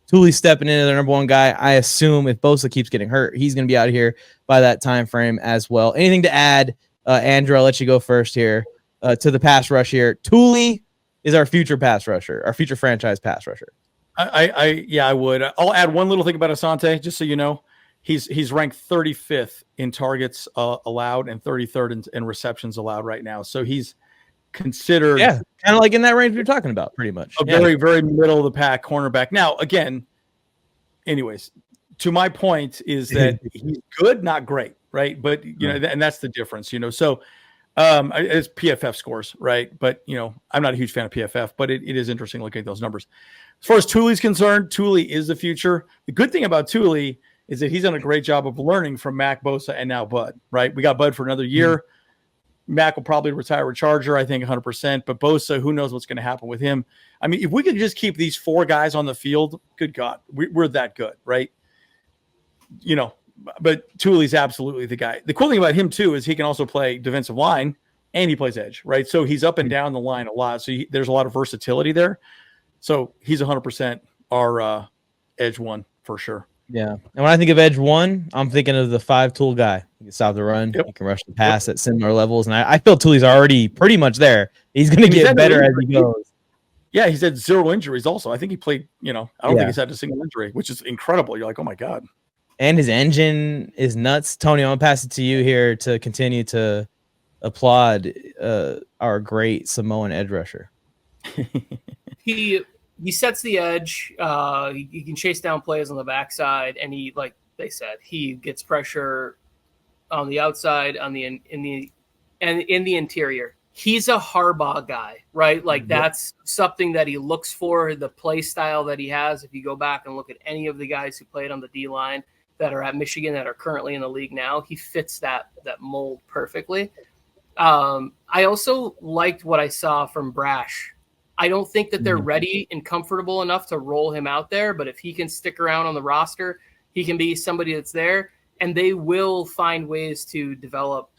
Thule's stepping into their number 1 guy. I assume if Bosa keeps getting hurt, he's going to be out of here by that time frame as well. Anything to add, Andrew? I'll let you go first here to the pass rush here. Thule is our future pass rusher, our future franchise pass rusher. I would. I'll add one little thing about Asante, just so you know. He's ranked 35th in targets allowed and 33rd in receptions allowed right now. So he's considered kind of like in that range you're talking about, pretty much. A very, very middle of the pack cornerback. Now, again, anyways, to my point is that he's good, not great, right? But you know, and that's the difference, you know. So it's PFF scores, right? But you know, I'm not a huge fan of PFF, but it is interesting looking at those numbers. As far as Thule's concerned, Thule is the future. The good thing about Thule is that he's done a great job of learning from Mac, Bosa, and now Bud, right? We got Bud for another year. Mac will probably retire a Charger, I think 100%. But Bosa, who knows what's going to happen with him? I mean, if we could just keep these 4 guys on the field, good God, we're that good, right? You know, but Thule's absolutely the guy. The cool thing about him, too, is he can also play defensive line, and he plays edge, right? So he's up and down the line a lot. So there's a lot of versatility there. So he's 100% our edge one for sure. Yeah. And when I think of edge one, I'm thinking of the 5-tool guy. He can stop the run. Yep. He can rush the pass at similar levels. And I feel Thule's already pretty much there. He's going to get better as he goes. Yeah, he's had 0 injuries also. I think he played, you know, I don't think he's had a single injury, which is incredible. You're like, oh my God. And his engine is nuts. Tony, I'm going to pass it to you here to continue to applaud our great Samoan edge rusher. He sets the edge. He can chase down plays on the backside, and he, like they said, he gets pressure on the outside, in the interior. He's a Harbaugh guy, right? Like that's something that he looks for. The play style that he has. If you go back and look at any of the guys who played on the D line that are at Michigan that are currently in the league now, he fits that mold perfectly. I also liked what I saw from Brash. I don't think that they're ready and comfortable enough to roll him out there, but if he can stick around on the roster, he can be somebody that's there, and they will find ways to develop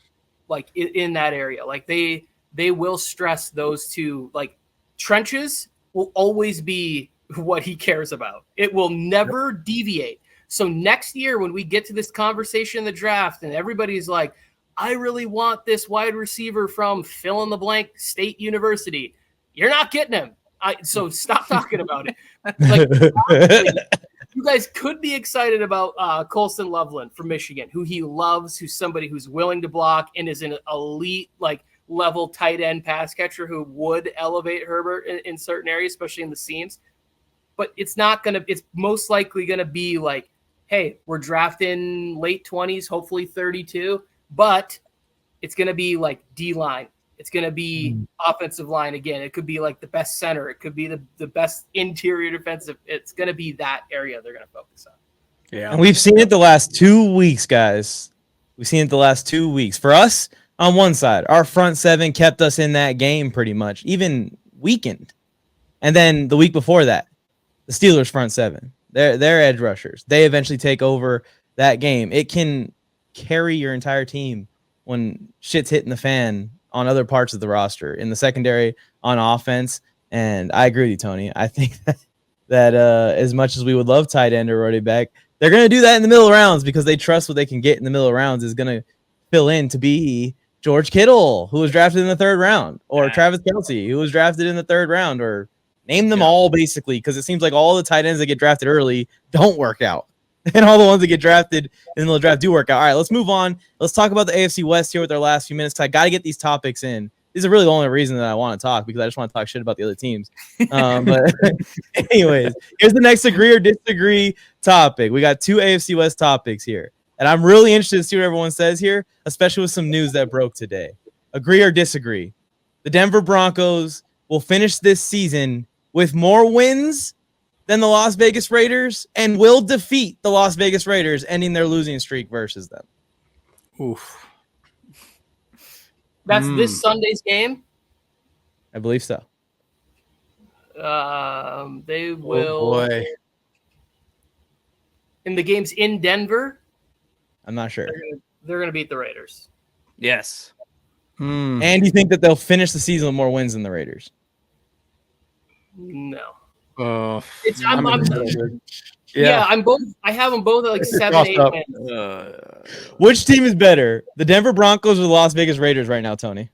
like in that area. Like they will stress those two, like trenches will always be what he cares about. It will never deviate. So next year when we get to this conversation in the draft and everybody's like, I really want this wide receiver from fill in the blank state university, you're not getting him. So stop talking about it. Like, you guys could be excited about Colston Loveland from Michigan, who he loves, who's somebody who's willing to block and is an elite like level tight end pass catcher who would elevate Herbert in certain areas, especially in the seams. But it's most likely going to be like, hey, we're drafting late 20s, hopefully 32, but it's going to be like D-line. It's going to be offensive line again. It could be like the best center. It could be the best interior defensive. It's going to be that area they're going to focus on. Yeah. And we've seen it the last 2 weeks, guys. We've seen it the last 2 weeks. For us, on one side, our front seven kept us in that game pretty much, even weakened. And then the week before that, the Steelers front seven, they're edge rushers. They eventually take over that game. It can carry your entire team when shit's hitting the fan on other parts of the roster, in the secondary, on offense. And I agree with you, Tony. I think that as much as we would love tight end or running back, they're going to do that in the middle of rounds because they trust what they can get in the middle of rounds is going to fill in to be George Kittle, who was drafted in the 3rd round, or Travis Kelce, who was drafted in the 3rd round, or name them all basically, because it seems like all the tight ends that get drafted early don't work out. And all the ones that get drafted in the draft do work out. All right, let's move on. Let's talk about the AFC West here with our last few minutes, because I got to get these topics in. These are really the only reason that I want to talk, because I just want to talk shit about the other teams. But anyways, here's the next agree or disagree topic. We got 2 AFC West topics here. And I'm really interested to see what everyone says here, especially with some news that broke today. Agree or disagree? The Denver Broncos will finish this season with more wins than the Las Vegas Raiders and will defeat the Las Vegas Raiders, ending their losing streak versus them. Oof. That's this Sunday's game? I believe so. They will. Oh boy. In the games in Denver, I'm not sure. they're going to beat the Raiders. Yes. And you think that they'll finish the season with more wins than the Raiders? No. I'm both. I have them both at like 7-8 wins. Which team is better, the Denver Broncos or the Las Vegas Raiders right now, Tony?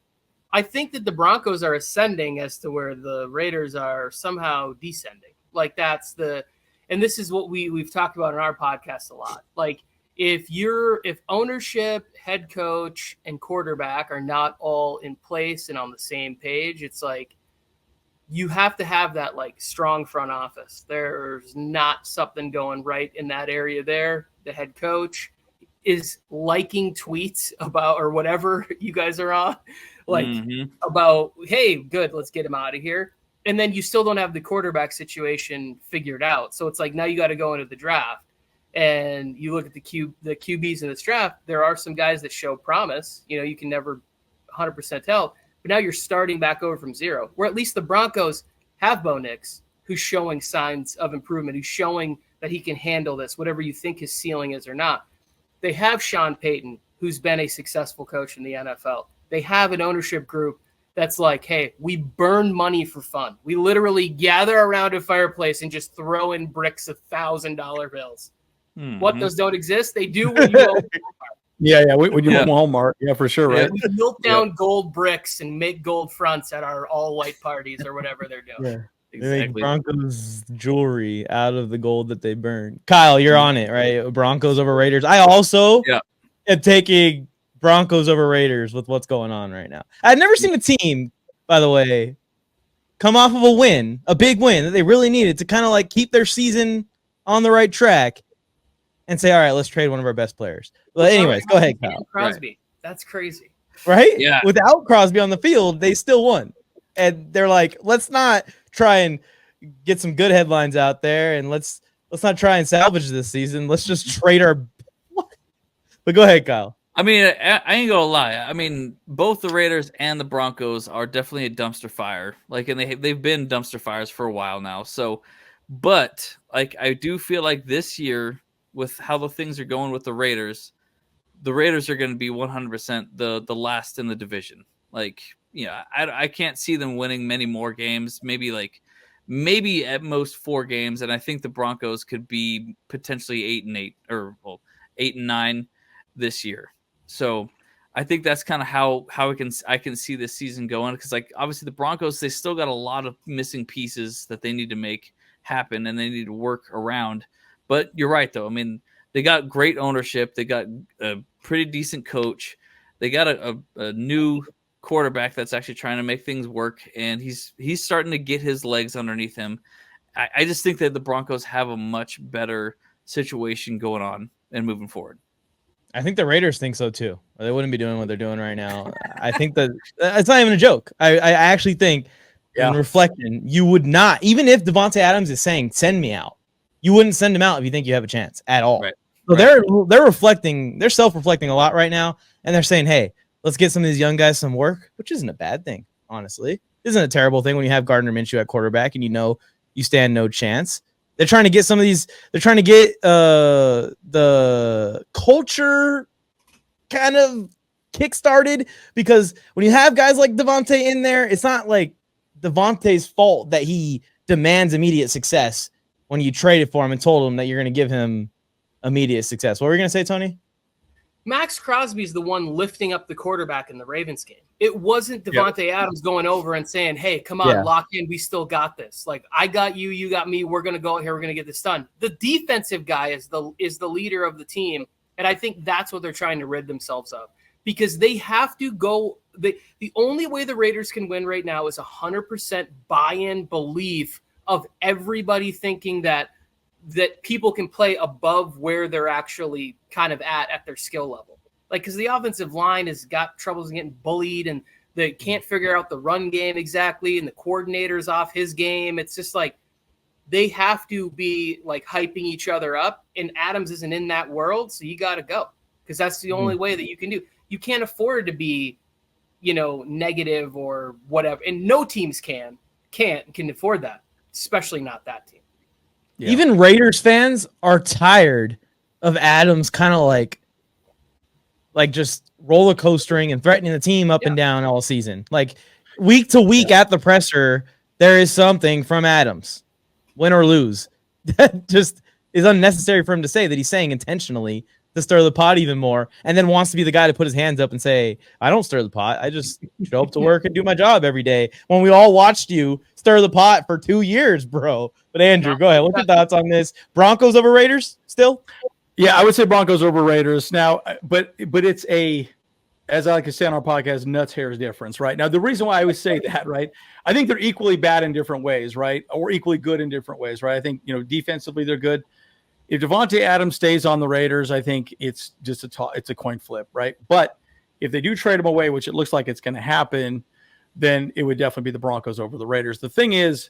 I think that the Broncos are ascending as to where the Raiders are somehow descending. Like and this is what we've talked about in our podcast a lot. Like if ownership, head coach, and quarterback are not all in place and on the same page, it's like you have to have that like strong front office. There's not something going right in that area there. The head coach is liking tweets about or whatever you guys are on, like about, hey, good, let's get him out of here. And then you still don't have the quarterback situation figured out. So it's like now you got to go into the draft and you look at the QBs in this draft. There are some guys that show promise. You know, you can never 100% tell. But now you're starting back over from zero, where at least the Broncos have Bo Nix, who's showing signs of improvement, who's showing that he can handle this, whatever you think his ceiling is or not. They have Sean Payton, who's been a successful coach in the NFL. They have an ownership group that's like, hey, we burn money for fun. We literally gather around a fireplace and just throw in bricks of $1,000 bills. What, those don't exist? They do when you open Yeah. When you open Walmart, yeah, for sure, right? We melt down gold bricks and make gold fronts at our all-white parties or whatever they're doing. Yeah. Exactly. They make Broncos jewelry out of the gold that they burn. Kyle, you're on it, right? Broncos over Raiders. I also am taking Broncos over Raiders with what's going on right now. I've never seen a team, by the way, come off of a big win that they really needed to kind of like keep their season on the right track and say, all right, let's trade one of our best players. But anyways, go ahead, Kyle. Crosby. Right. That's crazy. Right? Yeah. Without Crosby on the field, they still won. And they're like, let's not try and get some good headlines out there, and let's not try and salvage this season. Let's just trade our But go ahead, Kyle. I mean, I ain't gonna lie. I mean, both the Raiders and the Broncos are definitely a dumpster fire. Like, and they've been dumpster fires for a while now. So, but like, I do feel like this year, with how the things are going with the Raiders are going to be 100% the last in the division. Like, yeah, I can't see them winning many more games. Maybe at most 4 games, and I think the Broncos could be potentially 8-8 or 8-9 this year. So I think that's kind of how I can see this season going, because like obviously the Broncos, they still got a lot of missing pieces that they need to make happen and they need to work around. But you're right, though. I mean, they got great ownership. They got a pretty decent coach. They got a new quarterback that's actually trying to make things work, and he's starting to get his legs underneath him. I just think that the Broncos have a much better situation going on and moving forward. I think the Raiders think so too. They wouldn't be doing what they're doing right now. I think that it's not even a joke. I actually think, in reflection, you would not, even if Davante Adams is saying, send me out, you wouldn't send him out if you think you have a chance at all. Right. So they're reflecting, they're self-reflecting a lot right now, and they're saying, hey, let's get some of these young guys some work, which isn't a bad thing, honestly. Isn't a terrible thing when you have Gardner Minshew at quarterback and you know you stand no chance. They're trying to get some of these, they're trying to get the culture kind of kick-started, because when you have guys like Davante in there, it's not like Davante's fault that he demands immediate success when you traded for him and told him that you're going to give him immediate success. What were you going to say, Tony? Max Crosby's the one lifting up the quarterback in the Ravens game. It wasn't Davante Adams going over and saying, hey, come on, lock in. We still got this. Like, I got you, you got me. We're going to go out here. We're going to get this done. The defensive guy is the leader of the team. And I think that's what they're trying to rid themselves of, because they have to go. The only way the Raiders can win right now is 100% buy-in belief of everybody thinking that people can play above where they're actually kind of at their skill level. Like, because the offensive line has got troubles getting bullied, and they can't figure out the run game exactly, and the coordinator's off his game. It's just like they have to be like hyping each other up, and Adams isn't in that world, so you got to go, because that's the only way that you can do. You can't afford to be, negative or whatever, and no teams can afford that, especially not that team. Yeah. Even Raiders fans are tired of Adams kind of like just roller coastering and threatening the team up and down all season. Like, week to week at the presser, there is something from Adams, win or lose, that just is unnecessary for him to say, that he's saying intentionally to stir the pot even more, and then wants to be the guy to put his hands up and say, I don't stir the pot. I just show up to work and do my job every day. When we all watched you stir the pot for 2 years, bro. But Andrew, go ahead. What's your thoughts on this? Broncos over Raiders still? Yeah, I would say Broncos over Raiders now, but it's a, as I like to say on our podcast, nuts hairs difference, right? Now, the reason why I would say that, right, I think they're equally bad in different ways, right, or equally good in different ways, right? I think, defensively they're good. If Davante Adams stays on the Raiders, I think it's just it's a coin flip, right? But if they do trade him away, which it looks like it's going to happen, then it would definitely be the Broncos over the Raiders. The thing is,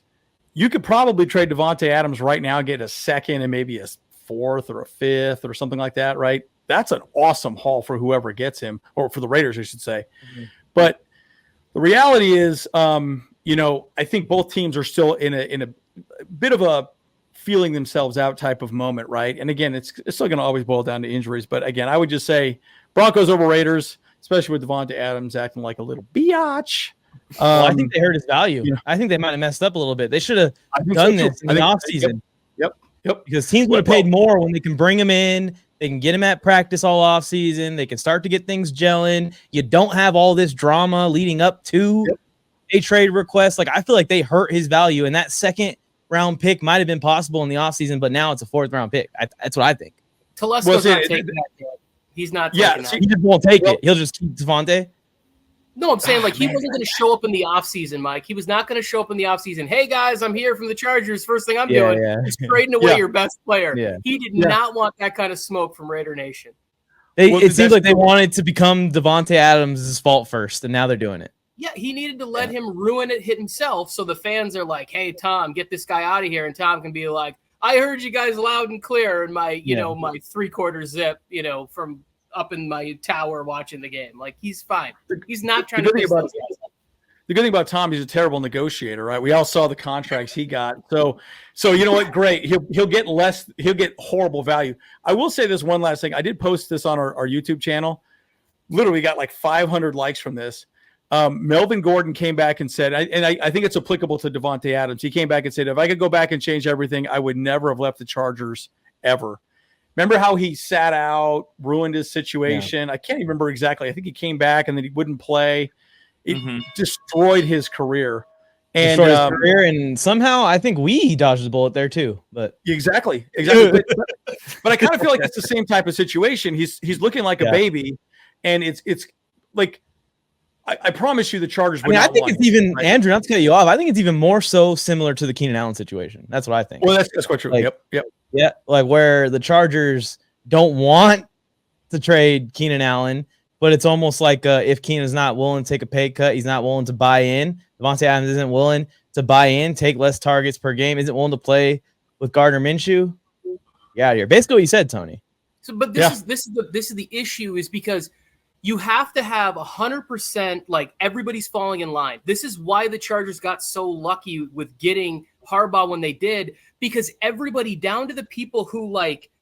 you could probably trade Davante Adams right now, get a second and maybe a fourth or a fifth or something like that, right? That's an awesome haul for whoever gets him, or for the Raiders, I should say. Mm-hmm. But the reality is, I think both teams are still in a bit of a feeling themselves out type of moment, right? And again, it's still going to always boil down to injuries. But again, I would just say Broncos over Raiders, especially with Davante Adams acting like a little biatch. Well, I think they hurt his value. Yeah. I think they might have messed up a little bit. They should have done this in the offseason. Yep. Because teams would have paid more when they can bring him in. They can get him at practice all offseason. They can start to get things gelling. You don't have all this drama leading up to a trade request. Like, I feel like they hurt his value, and that second round pick might have been possible in the offseason, but now it's a fourth round pick. That's what I think. Telesco's not taking that yet. He's not taking that. He just won't take it. He'll just keep Davante. No, I'm saying, he wasn't going to show up in the offseason, Mike. He was not going to show up in the offseason. Hey, guys, I'm here from the Chargers. First thing I'm doing is trading away your best player. Yeah. He did not want that kind of smoke from Raider Nation. It seems like they wanted to become Davante Adams' fault first, and now they're doing it. Yeah, he needed to let him ruin it himself, so the fans are like, hey, Tom, get this guy out of here. And Tom can be like, I heard you guys loud and clear in my, my 3/4 zip, from up in my tower watching the game. Like, he's fine. He's not trying to piss those guys up. The good thing about Tom, he's a terrible negotiator, right? We all saw the contracts he got. So you know what? Great. He'll get less. He'll get horrible value. I will say this one last thing. I did post this on our YouTube channel. Literally got like 500 likes from this. Melvin Gordon came back and said, I think it's applicable to Davante Adams. He came back and said, if I could go back and change everything, I would never have left the Chargers ever. Remember how he sat out, ruined his situation? Yeah. I can't even remember exactly. I think he came back and then he wouldn't play. It destroyed his career. And his career, and somehow I think he dodged the bullet there too. But exactly. but I kind of feel like it's the same type of situation. He's looking like a baby, and it's like I promise you the Chargers would not I think it's even right? Andrew, not to cut you off. I think it's even more so similar to the Keenan Allen situation. That's what I think. Well, that's quite true. Yep. Yeah, like where the Chargers don't want to trade Keenan Allen, but it's almost like if Keenan's not willing to take a pay cut, he's not willing to buy in. Davante Adams isn't willing to buy in, take less targets per game, isn't willing to play with Gardner Minshew. Get out of here. Basically what you said, Tony. So, but this is the issue, is because you have to have 100%, like, everybody's falling in line. This is why the Chargers got so lucky with getting Harbaugh when they did, because everybody, down to the people who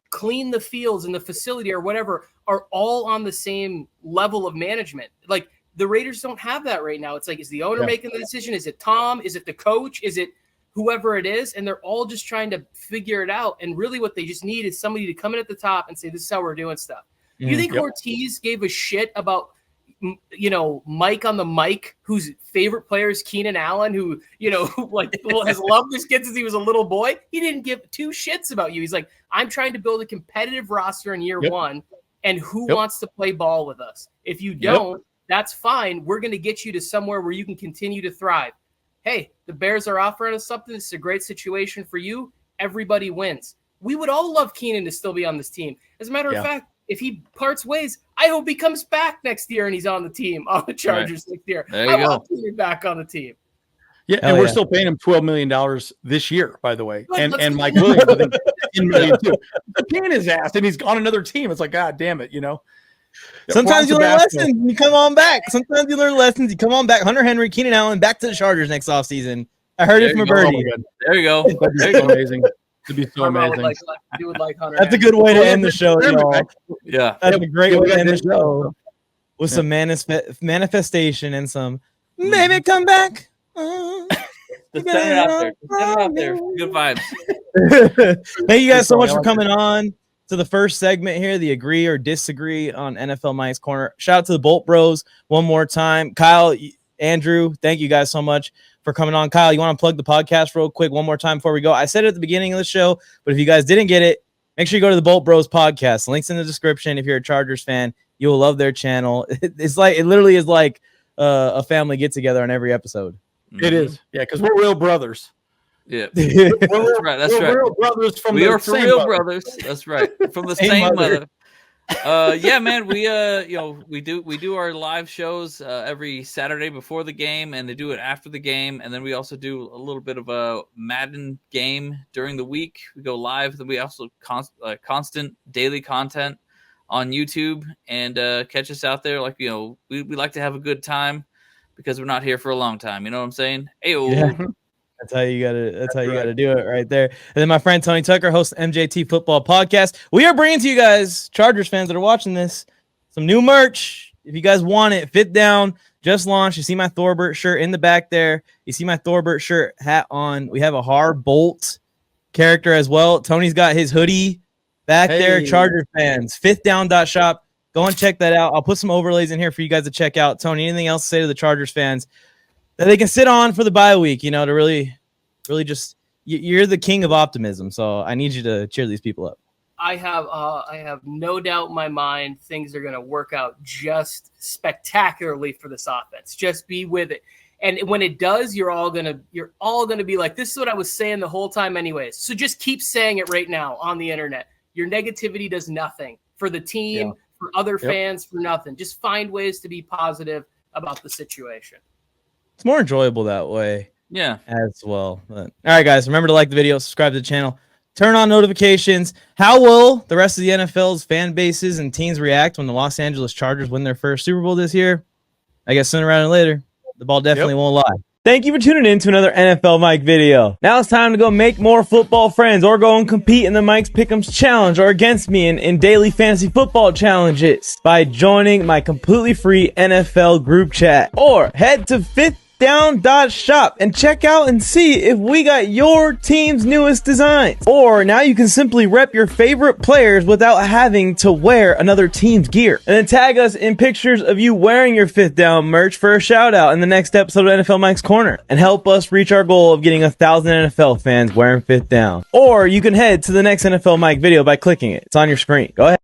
clean the fields in the facility or whatever, are all on the same level of management. Like, the Raiders don't have that right now. It's like, is the owner making the decision? Is it Tom? Is it the coach? Is it whoever it is? And they're all just trying to figure it out. And really what they just need is somebody to come in at the top and say, this is how we're doing stuff. You think Ortiz gave a shit about, Mike on the mic, whose favorite player is Keenan Allen, who, has loved this kid since he was a little boy? He didn't give two shits about you. He's like, I'm trying to build a competitive roster in year one, and who wants to play ball with us? If you don't, that's fine. We're going to get you to somewhere where you can continue to thrive. Hey, the Bears are offering us something. This is a great situation for you. Everybody wins. We would all love Keenan to still be on this team. As a matter of fact, if he parts ways, I hope he comes back next year and he's on the team, on the Chargers next year. I want Keenan back on the team. Yeah, and we're still paying him $12 million this year, by the way. And Mike Williams, I think, $10 million too. Paying his ass, and he's on another team. It's like, God damn it, Sometimes you learn lessons and you come on back. Sometimes you learn lessons, you come on back. Hunter Henry, Keenan Allen, back to the Chargers next offseason. I heard it from a birdie. There you go. That'd be amazing. It'd be so amazing. That's a good way to end the show, y'all. Yeah. That's a great way to end the show. With some manifestation and some maybe come back. Just send it out there. Good vibes. Thank you guys so much for coming on. to the first segment here, the agree or disagree on NFL Mike's Corner. Shout out to the Bolt Bros one more time. Kyle, Andrew, thank you guys so much for coming on. Kyle, you want to plug the podcast real quick one more time before we go? I said it at the beginning of the show, but if you guys didn't get it, make sure you go to the Bolt Bros podcast. Links in the description. If you're a Chargers fan, you'll love their channel. It literally is like a family get together on every episode. It is. Yeah, because we're real brothers. Yeah, that's right. That's right. Real brothers from we the are for same real mother. brothers. That's right. From the same mother. Yeah, man. We we do our live shows every Saturday before the game, and they do it after the game, and then we also do a little bit of a Madden game during the week. We go live. Then we also constant daily content on YouTube, and catch us out there. Like, we like to have a good time because we're not here for a long time. You know what I'm saying? Ayo. Yeah. That's how you gotta do it right there. And then my friend Tony Tucker hosts the MJT Football Podcast. We are bringing to you guys, Chargers fans that are watching this, some new merch. If you guys want it, Fit Down just launched. You see my Thorbert shirt in the back there. You see my Thorbert shirt hat on. We have a hard Bolt character as well. Tony's got his hoodie back there. Chargers fans, fifthdown.shop. Go and check that out. I'll put some overlays in here for you guys to check out. Tony, anything else to say to the Chargers fans that they can sit on for the bye week, to really just you're the king of optimism. So I need you to cheer these people up. I have no doubt in my mind things are going to work out just spectacularly for this offense. Just be with it. And when it does, you're all going to be like, this is what I was saying the whole time anyways. So just keep saying it right now on the internet. Your negativity does nothing for the team, for other fans, for nothing. Just find ways to be positive about the situation. It's more enjoyable that way. Yeah. As well. But, all right, guys, remember to like the video, subscribe to the channel, turn on notifications. How will the rest of the NFL's fan bases and teams react when the Los Angeles Chargers win their first Super Bowl this year? I guess sooner rather than later. The ball definitely won't lie. Thank you for tuning in to another NFL Mike video. Now it's time to go make more football friends or go and compete in the Mike's Pickems Challenge or against me in daily fantasy football challenges by joining my completely free NFL group chat. Or head to fifthdown.shop and check out and see if we got your team's newest designs. Or now you can simply rep your favorite players without having to wear another team's gear. And then tag us in pictures of you wearing your Fifth Down merch for a shout out in the next episode of NFL Mike's Corner and help us reach our goal of getting 1,000 NFL fans wearing Fifth Down. Or you can head to the next NFL Mike video by clicking it. It's on your screen. Go ahead.